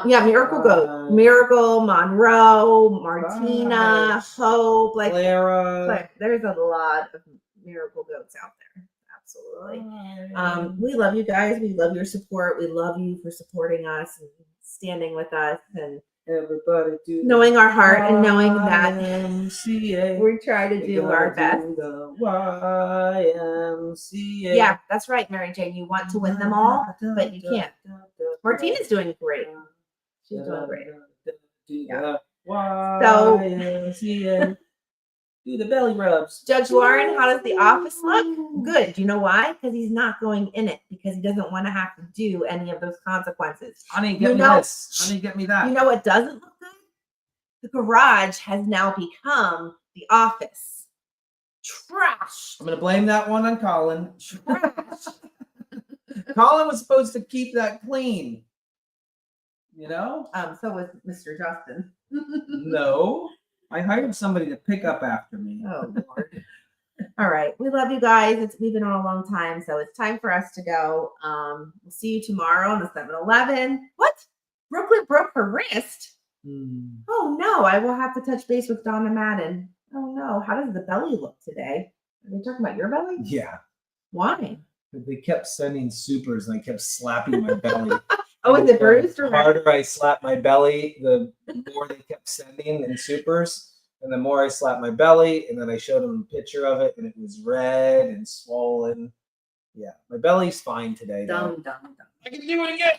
S2: Yeah, Miracle Goat,
S3: Bye.
S2: Miracle, Monroe, Martina,
S3: Bye.
S2: Hope, like
S3: Clara.
S2: there's a lot of Miracle Goats out there. Absolutely.
S3: Bye.
S2: We love you guys. We love your support. We love you for supporting us and standing with us and
S3: Everybody do
S2: knowing our heart and knowing that
S3: YMCA.
S2: we try to do our best.
S3: The YMCA.
S2: Yeah, that's right, Mary Jane. You want to win them all, but you can't. Martina's doing great. She's doing great. Yeah. So-
S3: YMCA. Do the belly rubs.
S2: Judge Lauren, how does the office look? Good. Do you know why? Because he's not going in it because he doesn't want to have to do any of those consequences.
S3: Honey,
S2: You
S3: get me
S2: know-
S3: this. Honey, get me that.
S2: You know what doesn't look good? The garage has now become the office. Trash.
S3: I'm gonna blame that one on Colin.
S2: Trash.
S3: Colin was supposed to keep that clean. You know?
S2: So was Mr. Justin.
S3: No. I hired somebody to pick up after me.
S2: Oh, Lord. All right. We love you guys. We've been on a long time, so it's time for us to go. We'll see you tomorrow on the 7-Eleven. What? Brooklyn broke her wrist? Oh, no. I will have to touch base with Donna Madden. Oh, no. How does the belly look today? Are we talking about your belly?
S3: Yeah.
S2: Why?
S3: They kept sending supers and I kept slapping my belly.
S2: Oh, is
S3: And
S2: it bruised
S3: the
S2: or
S3: harder I slapped my belly, the more they kept sending in supers. And the more I slapped my belly, and then I showed them a picture of it, and it was red and swollen. Yeah, my belly's fine today. Though.
S2: Dumb.
S3: I can do it again.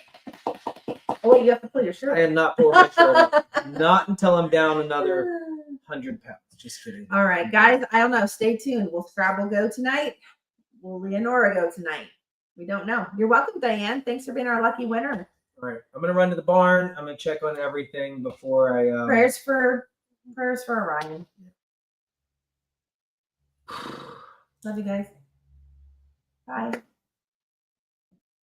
S2: Oh, wait, you have to pull your shirt.
S3: I am not pulling my shirt up. Not until I'm down another 100 pounds. Just kidding.
S2: All right, guys. I don't know. Stay tuned. Will Scrabble go tonight? Will Leonora go tonight? We don't know. You're welcome, Diane. Thanks for being our lucky winner.
S3: All right, I'm gonna run to the barn. I'm gonna check on everything before I.
S2: Prayers for Orion. Love you guys. Bye.